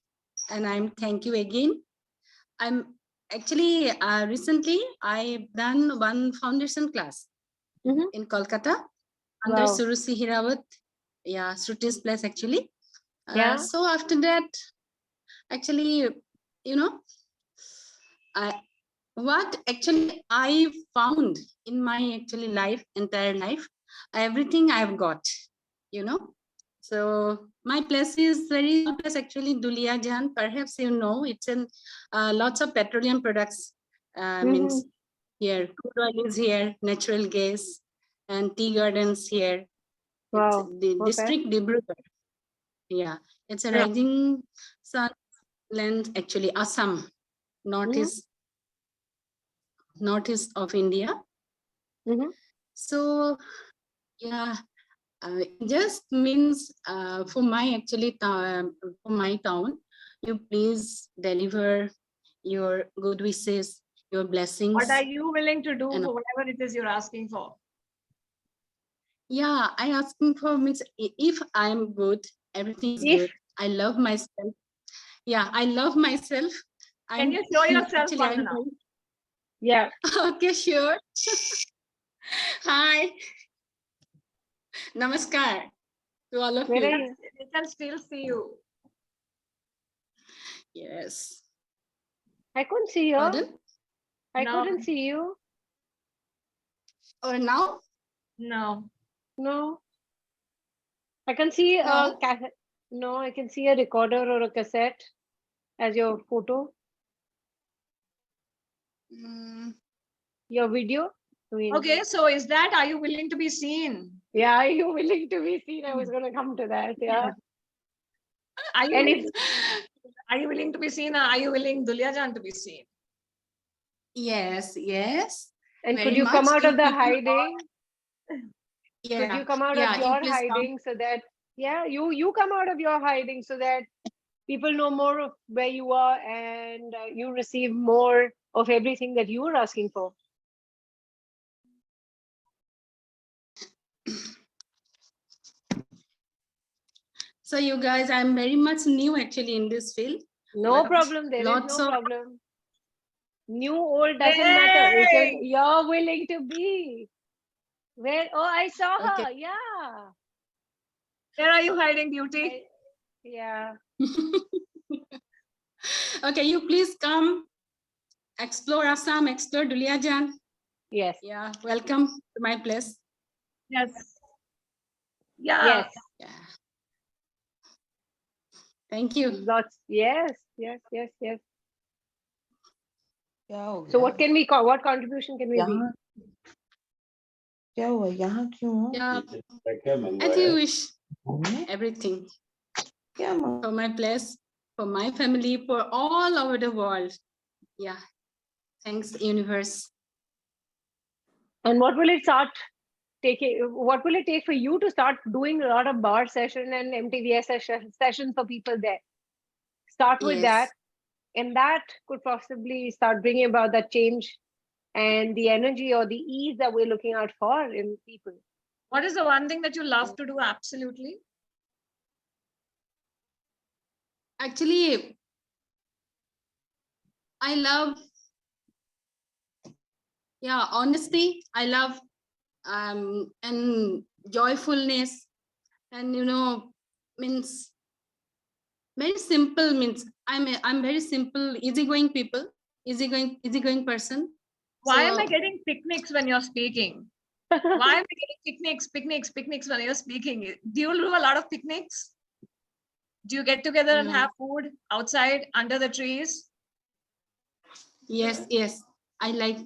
And thank you again. I'm actually, recently, I've done one foundation class in Kolkata under Surusi Hirawat. Yeah, Shruti's place actually. So after that, actually, you know, what actually I found in my entire life, everything I've got, you know. So my place is very place actually, Duliajan. Perhaps you know, it's in lots of petroleum products. Means here. Crude oil is here, natural gas, and tea gardens here. Wow. It's the district Dibrugarh. Yeah, it's a rising sun land, actually, Assam, northeast of India. So yeah, it just means for my town, you please deliver your good wishes, your blessings. What are you willing to do And- for whatever it is you're asking for? Yeah, I asking for means if I'm good, everything is good. I love myself. Yeah, I love myself. Can you show yourself, actually, I'm Vandana? Yeah. okay, sure. Hi. Namaskar to all of Where are you. you? We can still see you. Yes. I couldn't see you. Pardon? I No. couldn't see you. Or now? No. No. I can see a No. cassette. No, I can see a recorder or a cassette as your photo. Your video. I mean, Okay, so is that, are you willing to be seen? yeah, are you willing to be seen? I was going to come to that. Yeah. Are you, And willing, if, are you willing to be seen, or are you willing Dulyajan to be seen? Yes, yes. and Very could you come much. out If of the people are- hiding? Yeah, Could you come out yeah, of you your please come. hiding so that, yeah, you come out of your hiding so that people know more of where you are and you receive more of everything that you were asking for. So you guys, I'm very much new actually in this field. No But problem. There is lots no of- problem. New, old doesn't matter. It's just you're willing to be. Where? Oh, I saw her. Okay. Yeah. Where are you hiding, beauty? Yeah. Okay, you please come explore Assam, explore Duliajan. Yes. Yeah, welcome to my place. Yes. Yeah. Yes. Yeah. Thank you. Lots. Yes. Yes. Yes. Yes. क्या हो So गया? what can we call? What contribution can we be? यहाँ क्या हुआ? यहाँ क्यों हो? Yeah, I think you wish everything क्या for my place, for my family, for all over the world. Yeah. Thanks, universe. And what will it start taking? What will it take for you to start doing a lot of bar session and MTVS sessions for people there? Start with that, and that could possibly start bringing about that change and the energy or the ease that we're looking out for in people. What is the one thing that you love to do absolutely? Actually, I love, yeah, honesty. I love and joyfulness, and means very simple. Means I'm very simple, easygoing people, easygoing person. Why am I So- getting picnics when you're speaking? Why am I getting picnics when you're speaking? Do you do a lot of picnics? Do you get together and No. have food outside under the trees? Yes, yes. I like.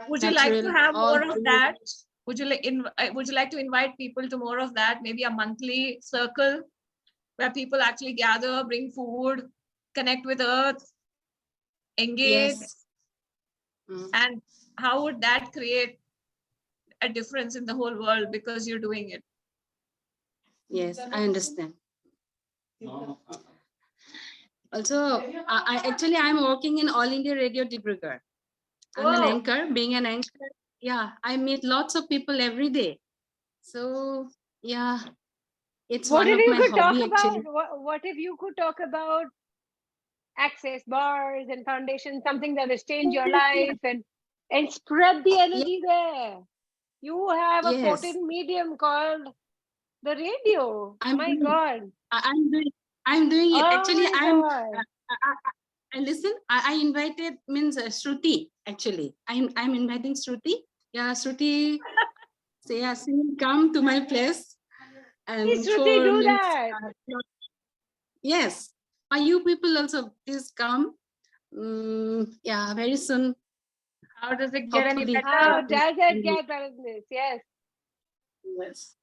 Would you like to natural, have all more of food. that? Would you like to invite people to more of that? Maybe a monthly circle where people actually gather, bring food, connect with earth, engage. Yes. Mm. And how would that create a difference in the whole world because you're doing it? Yes, I understand. Also, I'm working in All India Radio Dibrugarh. I'm an Whoa. anchor. Being an anchor, yeah, I meet lots of people every day. So yeah, it's What one if of you my could talk hobby actually. about? What if you could talk about access bars and foundations, something that has changed your life, and spread the energy there? You have a Yes. potent medium called the radio. I'm My doing- God. I'm doing it. Oh Actually, my I'm. God. And listen, I invited Shruti. Actually, I'm inviting Shruti. Yeah, Shruti. Say yes, come to my place. And Please, Shruti, do that. Yes, you people also please come. Yeah, very soon. How does it get any Hopefully. better? How does it get better than this? Yes. Yes.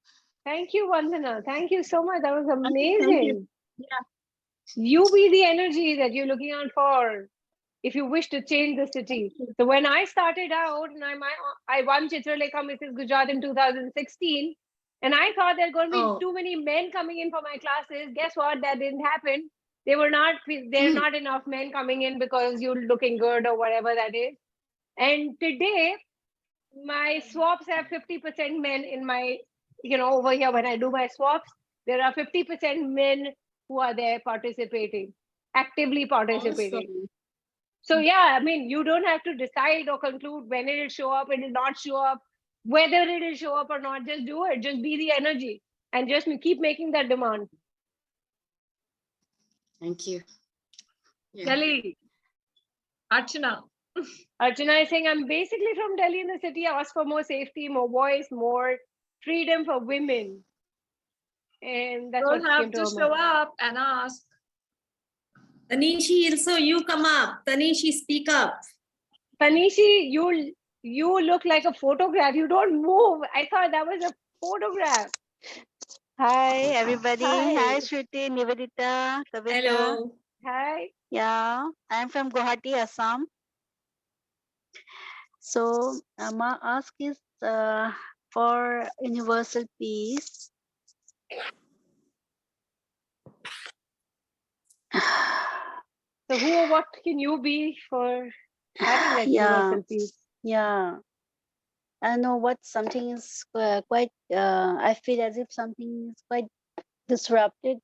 Thank you, Vandana. Thank you so much. That was Thank amazing. you. Yeah. You be the energy that you're looking out for if you wish to change the city. So when I started out, and I won Chitralekha Mrs. Gujarat in 2016, and I thought there were going to be too many men coming in for my classes. Guess what? That didn't happen. There are not enough men coming in because you're looking good or whatever that is. And today, my swaps have 50% men in my, over here when I do my swaps, there are 50% men who are there participating, actively participating. Awesome. So yeah, I mean, you don't have to decide or conclude when it will show up, it will not show up, whether it will show up or not. Just do it. Just be the energy and just keep making that demand. Thank you. Yeah. Delhi. Archana. Archana is saying, I'm basically from Delhi in the city. I ask for more safety, more voice, more freedom for women. And that's Don't what have came to to show up and ask. Tanishi, also you come up. Tanishi, speak up. Tanishi, you look like a photograph. You don't move. I thought that was a photograph. Hi, everybody. Hi. Hi, Shruti, Nivedita, Kavita. Hello. Hi. Yeah, I'm from Guwahati, Assam. So, my ask is for universal peace. So who or what can you be for having that Yeah, universal peace? yeah. I know what something is quite, I feel as if something is quite disrupted.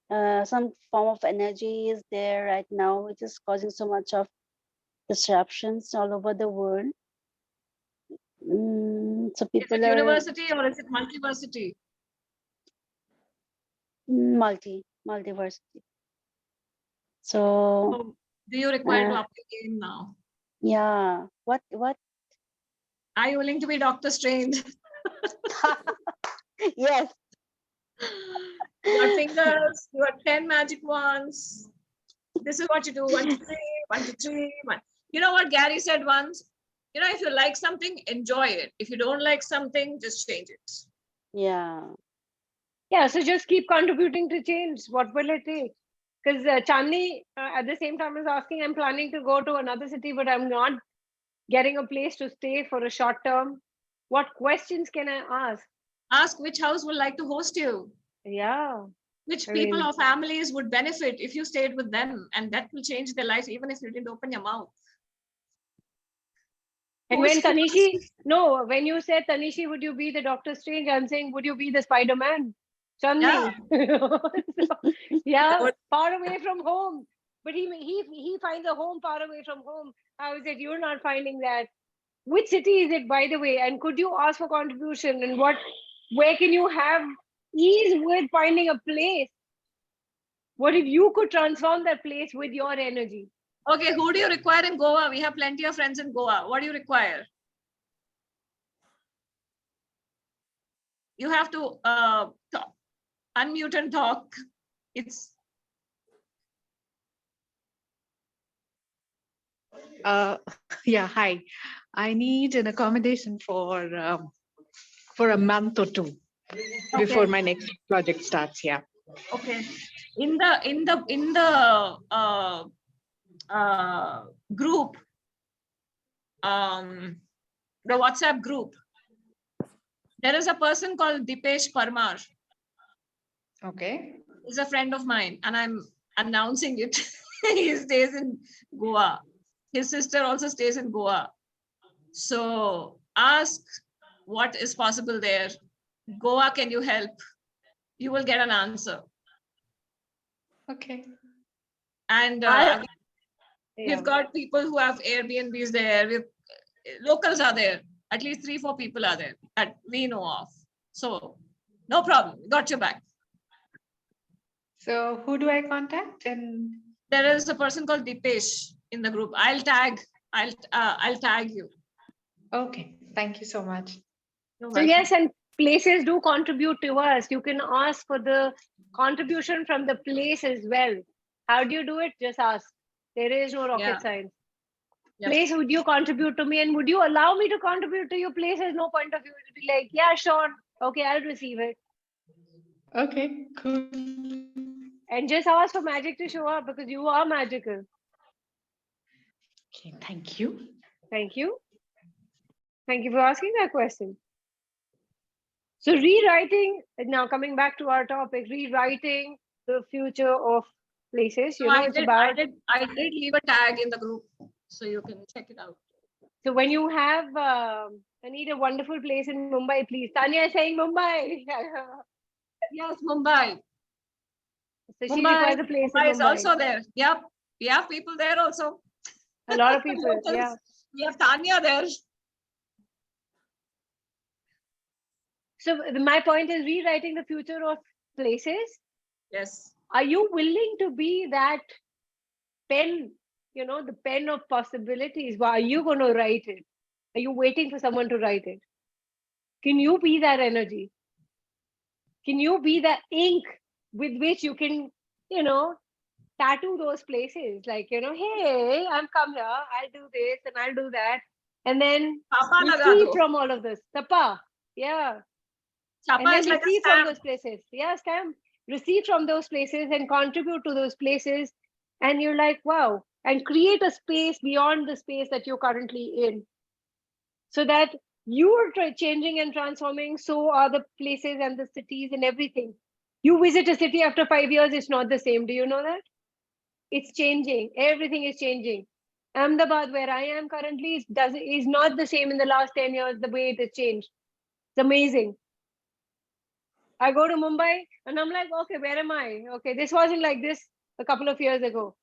Some form of energy is there right now, which is causing so much of disruptions all over the world. So Is people it are university or is it multiversity? multiversity. So Do you require to up the game now? yeah, what? Are you willing to be Doctor Strange? Yes. Your fingers, your 10 magic wands. This is what you do. 1, 2, 3, 1, 2, 3, 1. You know what Gary said once? If you like something, enjoy it. If you don't like something, just change it. Yeah. Yeah, so just keep contributing to change. What will it take? Because Chandni, at the same time, is asking, I'm planning to go to another city, but I'm not getting a place to stay for a short term. What questions can I ask? Ask which house would like to host you. Yeah. Which I people mean, or families would benefit if you stayed with them, and that will change their life even if you didn't open your mouth. and when you said Tanishi, would you be the Doctor Strange? I'm saying, would you be the Spider-Man? Chandni. Yeah, far away from home. But he finds a home far away from home. How is it you're not finding that? Which city is it, by the way? And could you ask for contribution? And where can you have ease with finding a place? What if you could transform that place with your energy? Okay, who do you require in Goa? We have plenty of friends in Goa. What do you require? You have to unmute and talk. Yeah, hi. I need an accommodation for a month or two before my next project starts. Yeah. Okay. In the group, the WhatsApp group, there is a person called Dipesh Parmar. Okay. He's a friend of mine, and I'm announcing it. He stays in Goa. His sister also stays in Goa. So ask what is possible there. Goa, can you help? You will get an answer. Okay. And we've got people who have Airbnbs there. Locals are there. At least 3-4 people are there that we know of. So no problem. Got your back. So who do I contact? And there is a person called Dipesh in the group. I'll tag you. Okay. Thank you so much. So yes, and places do contribute to us. You can ask for the contribution from the place as well. How do you do it? Just ask. There is no rocket science. place would you contribute to me, and would you allow me to contribute to your place? There's no point of view. It'll be like, yeah, sure. Okay, I'll receive it. Okay, cool. And just ask for magic to show up because you are magical. Okay, thank you. Thank you. Thank you for asking that question. So rewriting, now coming back to our topic, rewriting the future of places. So I did leave a tag in the group, so you can check it out. So when you have, I need a wonderful place in Mumbai, please. Tanya is saying Mumbai. Yes, Mumbai. So she requires a place in Mumbai. Is also there. Yep. We have people there also. A lot of people, yeah. We have Tanya there. So my point is rewriting the future of places. Yes. Are you willing to be that pen, the pen of possibilities? Well, are you going to write it? Are you waiting for someone to write it? Can you be that energy? Can you be the ink with which you can, tattoo those places? Like, hey, I'm come here, I'll do this and I'll do that. And then receive from all of this. Tapa, yeah. Chapa and is then like receive from those places. Yeah, stamp. Receive from those places and contribute to those places. And you're like, wow. And create a space beyond the space that you're currently in. So that you're changing and transforming, so are the places and the cities and everything. You visit a city after 5 years, it's not the same. Do you know that? It's changing. Everything is changing. Ahmedabad, where I am currently, is not the same in the last 10 years, the way it has changed. It's amazing. I go to Mumbai and I'm like, okay, where am I? Okay, this wasn't like this a couple of years ago.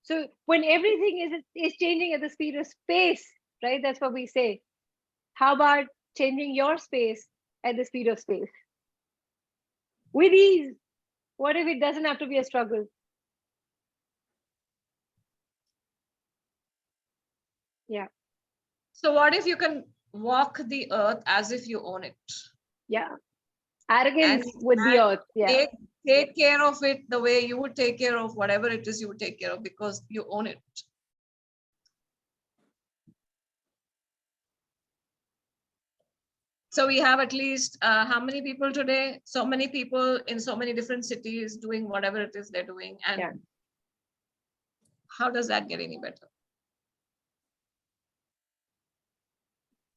So when everything is changing at the speed of space, right? That's what we say. How about changing your space at the speed of space? With ease. What if it doesn't have to be a struggle? Yeah. So what if you can walk the earth as if you own it? Yeah. Arrogance with the earth. Yeah. Take care of it the way you would take care of whatever it is you would take care of, because you own it. So we have at least how many people today? So many people in so many different cities doing whatever it is they're doing. And how does that get any better?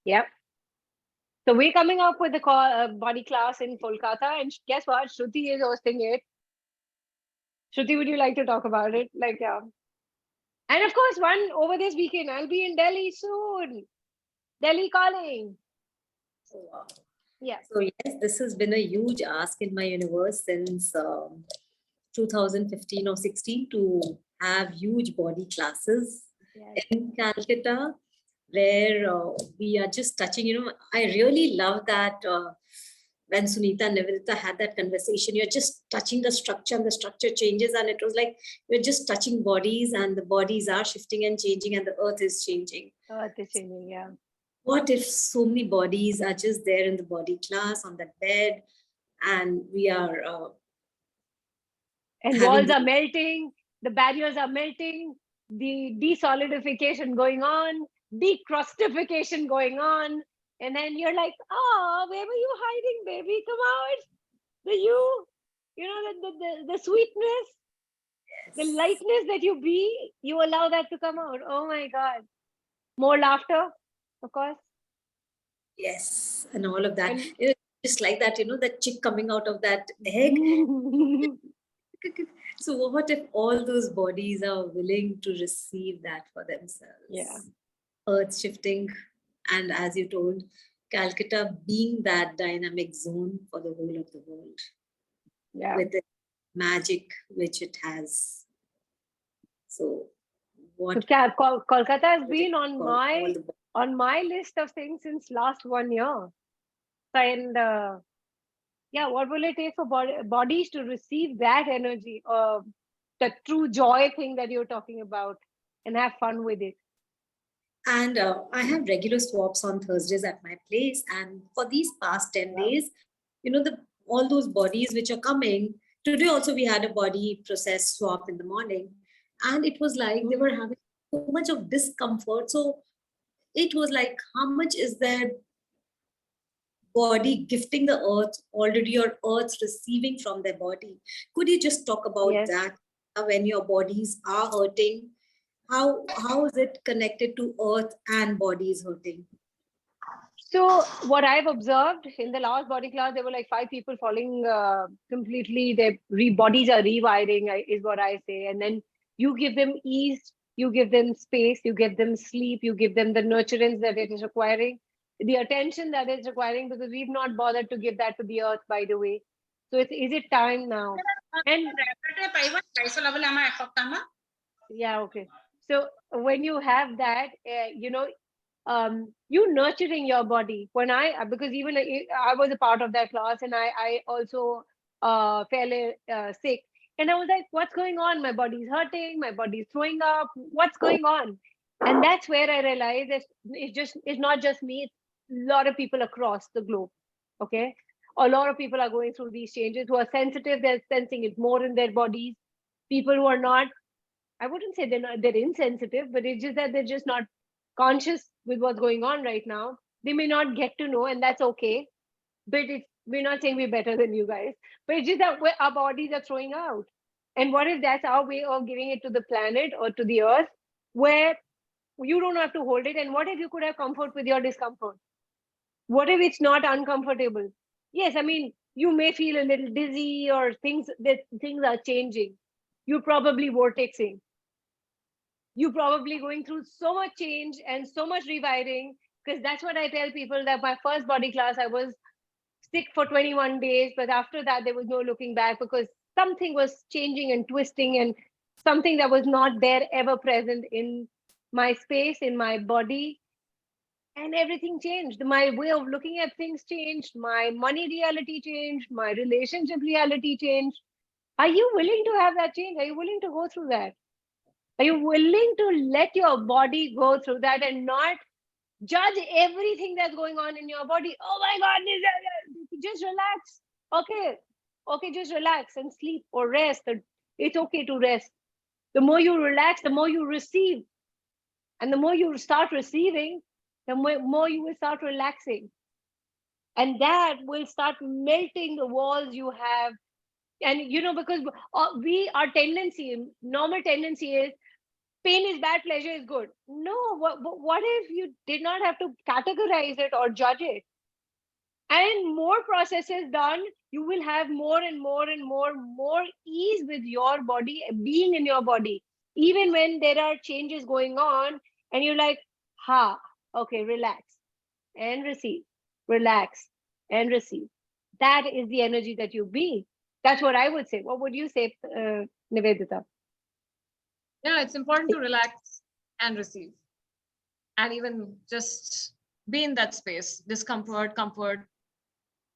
Yep. So we're coming up with a body class in Kolkata, and guess what? Shruti is hosting it. Shruti, would you like to talk about it? Like, yeah. And of course, one over this weekend, I'll be in Delhi soon. Delhi calling. Oh, wow. Yeah. So yes, this has been a huge ask in my universe since 2015 or 16 to have huge body classes in Calcutta, where we are just touching, I really love that when Sunita and Nivedita had that conversation, you're just touching the structure and the structure changes, and it was like you're just touching bodies and the bodies are shifting and changing and the earth is changing. Earth is changing, yeah. What if so many bodies are just there in the body class on that bed, and we are and walls are melting, the barriers are melting, the desolidification going on, decrustification going on, and then you're like, oh, where were you hiding, baby? Come out. The sweetness, the lightness that you be, you allow that to come out. Oh my God. More laughter, of course. Yes, and all of that. And just like that, the chick coming out of that egg. So what if all those bodies are willing to receive that for themselves? Yeah. Earth shifting, and as you told, Calcutta being that dynamic zone for the whole of the world. Yeah. With the magic which it has. So what? So Kolkata has been on my list of things since last 1 year. And what will it take for bodies to receive that energy, the true joy thing that you're talking about, and have fun with it? And I have regular swaps on Thursdays at my place. And for these past 10 days, all those bodies which are coming. Today also we had a body process swap in the morning. And it was like they were having so much of discomfort. So it was like, how much is their body gifting the earth already, or earth's receiving from their body? Could you just talk about that? When your bodies are hurting, how is it connected to earth and bodies hurting? So what I've observed in the last body class, there were like 5 people falling completely. Their bodies are rewiring, is what I say. And then you give them ease, you give them space, you give them sleep, you give them the nurturance that it is requiring, the attention that it's requiring, because we've not bothered to give that to the earth, by the way. So is it time now? And yeah, okay. So when you have that, you nurturing your body. When because even I was a part of that class, and I also fell sick, and I was like, what's going on? My body's hurting, my body's throwing up, what's going on? And that's where I realized that it's not just me, it's a lot of people across the globe. Okay, a lot of people are going through these changes. Who are sensitive, they're sensing it more in their bodies. People who are not, I wouldn't say they're insensitive, but it's just that they're just not conscious with what's going on right now. They may not get to know, and that's okay. But we're not saying we're better than you guys, but it's just that our bodies are throwing out. And what if that's our way of giving it to the planet or to the earth, where you don't have to hold it? And what if you could have comfort with your discomfort? What if it's not uncomfortable? Yes, I mean, you may feel a little dizzy, or things are changing. You're probably vortexing. You're probably going through so much change and so much rewiring, because that's what I tell people, that my first body class, I was sick for 21 days, but after that, there was no looking back, because something was changing and twisting, and something that was not there ever present in my space, in my body, and everything changed. My way of looking at things changed. My money reality changed. My relationship reality changed. Are you willing to have that change? Are you willing to go through that? Are you willing to let your body go through that and not judge everything that's going on in your body? Oh my God, just relax. Okay, just relax and sleep or rest. It's okay to rest. The more you relax, the more you receive. And the more you start receiving, the more you will start relaxing. And that will start melting the walls you have. And, because normal tendency is, pain is bad, pleasure is good. No, what if you did not have to categorize it or judge it? And more processes done, you will have more and more and more ease with your body, being in your body. Even when there are changes going on, and you're like, okay, relax and receive, relax and receive. That is the energy that you be. That's what I would say. What would you say, Nivedita? Yeah, it's important to relax and receive, and even just be in that space. Discomfort, comfort.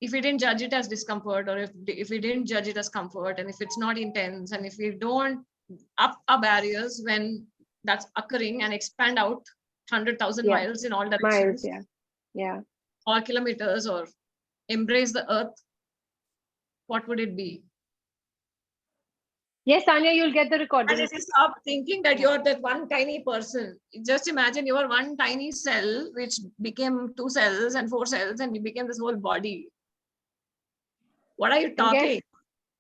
If we didn't judge it as discomfort, or if we didn't judge it as comfort, and if it's not intense, and if we don't up our barriers when that's occurring and expand out 100,000 miles in all directions, or kilometers, or embrace the earth, what would it be? Yes, Tanya, you'll get the recording. And if you stop thinking that you're that one tiny person, just imagine you are one tiny cell, which became 2 cells and 4 cells, and you became this whole body. What are you talking?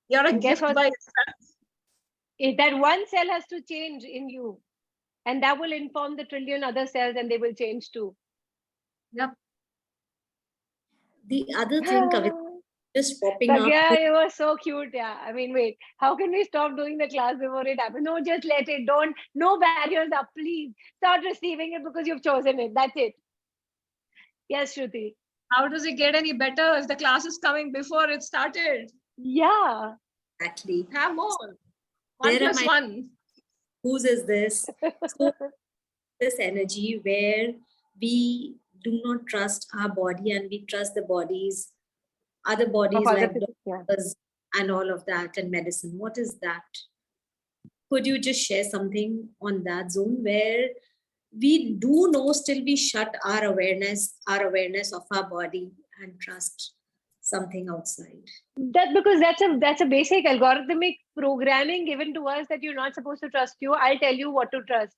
You're a gift by yourself. That one cell has to change in you, and that will inform the trillion other cells, and they will change too. Yep. The other thing, Kavita, just popping up. Yeah, it was so cute. Yeah, I mean, wait, how can we stop doing the class before it happens? No, just let it. No barriers up, please. Start receiving it because you've chosen it. That's it. Yes, Shruti. How does it get any better if the class is coming before it started? Yeah. Exactly. Have more. 1 + 1. Whose is this? So this energy where we do not trust our body, and we trust the bodies, other bodies like doctors and all of that, and medicine. What is that? Could you just share something on that zone where we do know, still we shut our awareness of our body and trust something outside? That's because that's a basic algorithmic programming given to us that you're not supposed to trust you. I'll tell you what to trust.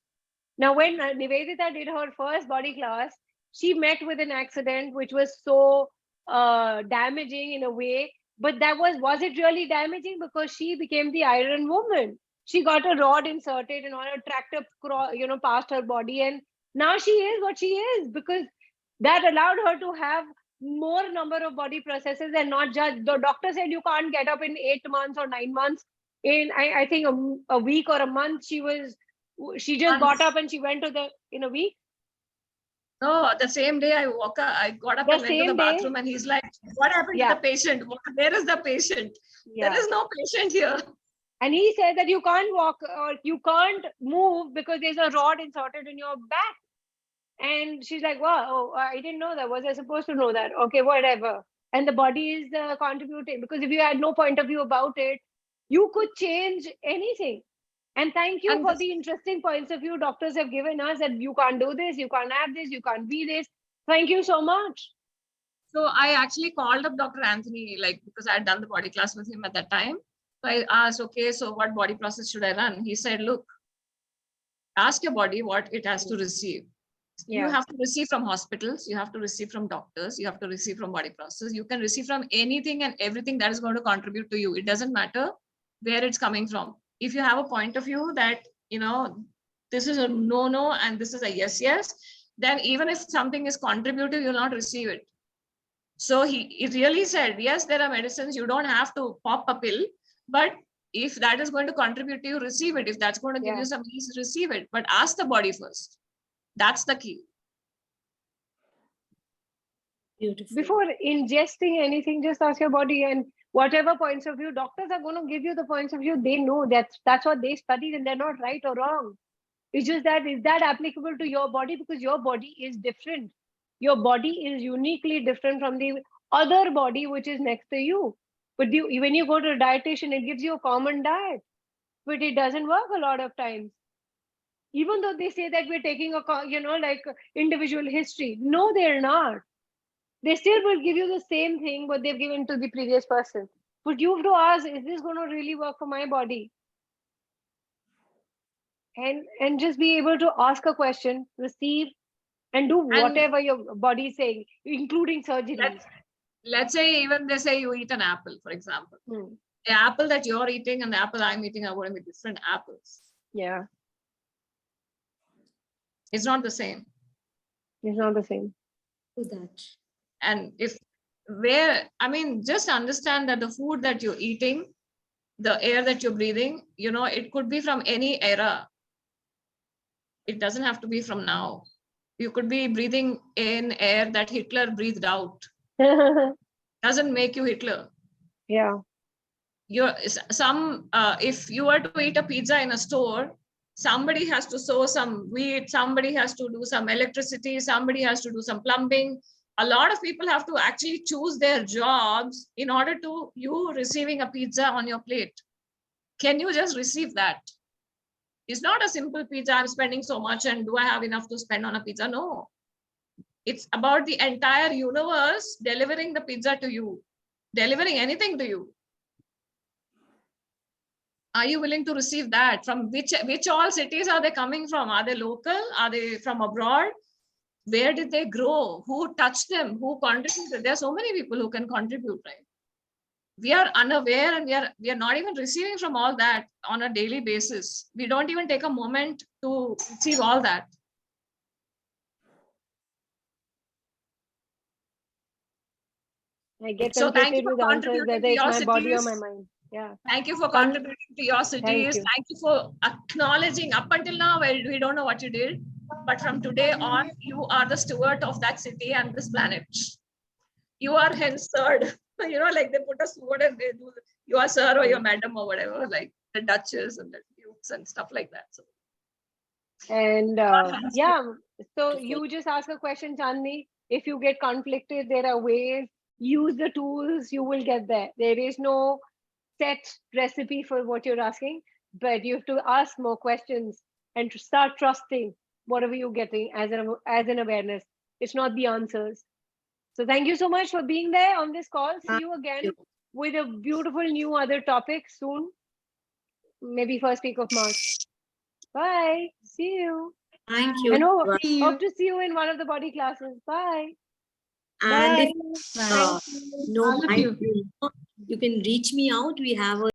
Now, when Nivedita did her first body class, she met with an accident which was so damaging in a way. But was it really damaging? Because she became the Iron Woman. She got a rod inserted and on a tractor, past her body, and now she is what she is because that allowed her to have more number of body processes and not just the doctor said you can't get up in 8 months or 9 months. In I think a week or a month, she just got up and she went to in a week. No, the same day I got up and went to the bathroom and he's like, what happened to the patient? Where is the patient? There is no patient here. And he said that you can't walk or you can't move because there's a rod inserted in your back. And she's like, wow, I didn't know that. Was I supposed to know that? Okay, whatever. And the body is contributing because if you had no point of view about it, you could change anything. And thank you for the interesting points of view doctors have given us that you can't do this, you can't have this, you can't be this. Thank you so much. So I actually called up Dr. Anthony, because I had done the body class with him at that time. So I asked, okay, so what body process should I run? He said, look, ask your body what it has to receive. You have to receive from hospitals, you have to receive from doctors, you have to receive from body process. You can receive from anything and everything that is going to contribute to you. It doesn't matter where it's coming from. If you have a point of view that, this is a no, and this is a yes, then even if something is contributive, you'll not receive it. So he really said, yes, there are medicines, you don't have to pop a pill, but if that is going to contribute to you, receive it. If that's going to give you some ease, receive it. But ask the body first. That's the key. Beautiful. Before ingesting anything, just ask your body, and whatever points of view, doctors are going to give you the points of view. They know that's what they studied, and they're not right or wrong. It's just that is that applicable to your body because your body is different. Your body is uniquely different from the other body which is next to you. But when you go to a dietitian, it gives you a common diet, but it doesn't work a lot of times. Even though they say that we're taking individual history, no, they're not. They still will give you the same thing what they've given to the previous person. But you have to ask, is this going to really work for my body? And just be able to ask a question, receive, and do whatever your body is saying, including surgery. Let's say even they say you eat an apple, for example. The apple that you're eating and the apple I'm eating are going to be different apples. Yeah. It's not the same. It's not the same. To that. And just understand that the food that you're eating, the air that you're breathing, it could be from any era. It doesn't have to be from now. You could be breathing in air that Hitler breathed out. Doesn't make you Hitler. Yeah. If you were to eat a pizza in a store, somebody has to sow some wheat, somebody has to do some electricity, somebody has to do some plumbing. A lot of people have to actually choose their jobs in order to you receiving a pizza on your plate. Can you just receive that? It's not a simple pizza, I'm spending so much and do I have enough to spend on a pizza? No. It's about the entire universe delivering the pizza to you, delivering anything to you. Are you willing to receive that? From which all cities are they coming from? Are they local? Are they from abroad? Where did they grow? Who touched them? Who contributed? There are so many people who can contribute, right? We are unaware and we are not even receiving from all that on a daily basis. We don't even take a moment to receive all that. I get conflicted with answers whether it's my body or my mind. Yeah. Thank you for contributing to your cities. Thank you for acknowledging. Up until now, we don't know what you did. But from today on, you are the steward of that city and this planet. You are hence sirred. They put a sword and they do, you are sir or your madam or whatever, like the duchess and the dukes and stuff like that. So. And so you just ask a question, Chandni. If you get conflicted, there are ways. Use the tools, you will get there. There is no set recipe for what you're asking, but you have to ask more questions and to start trusting whatever you're getting as an awareness. It's not the answers. So thank you so much for being there on this call. See you again with a beautiful new other topic soon. Maybe first week of March. Bye. See you. Thank you. And hope, Bye. hope to see you in one of the body classes. Bye. And if Bye. no All of mind, you. you can reach me out. We have a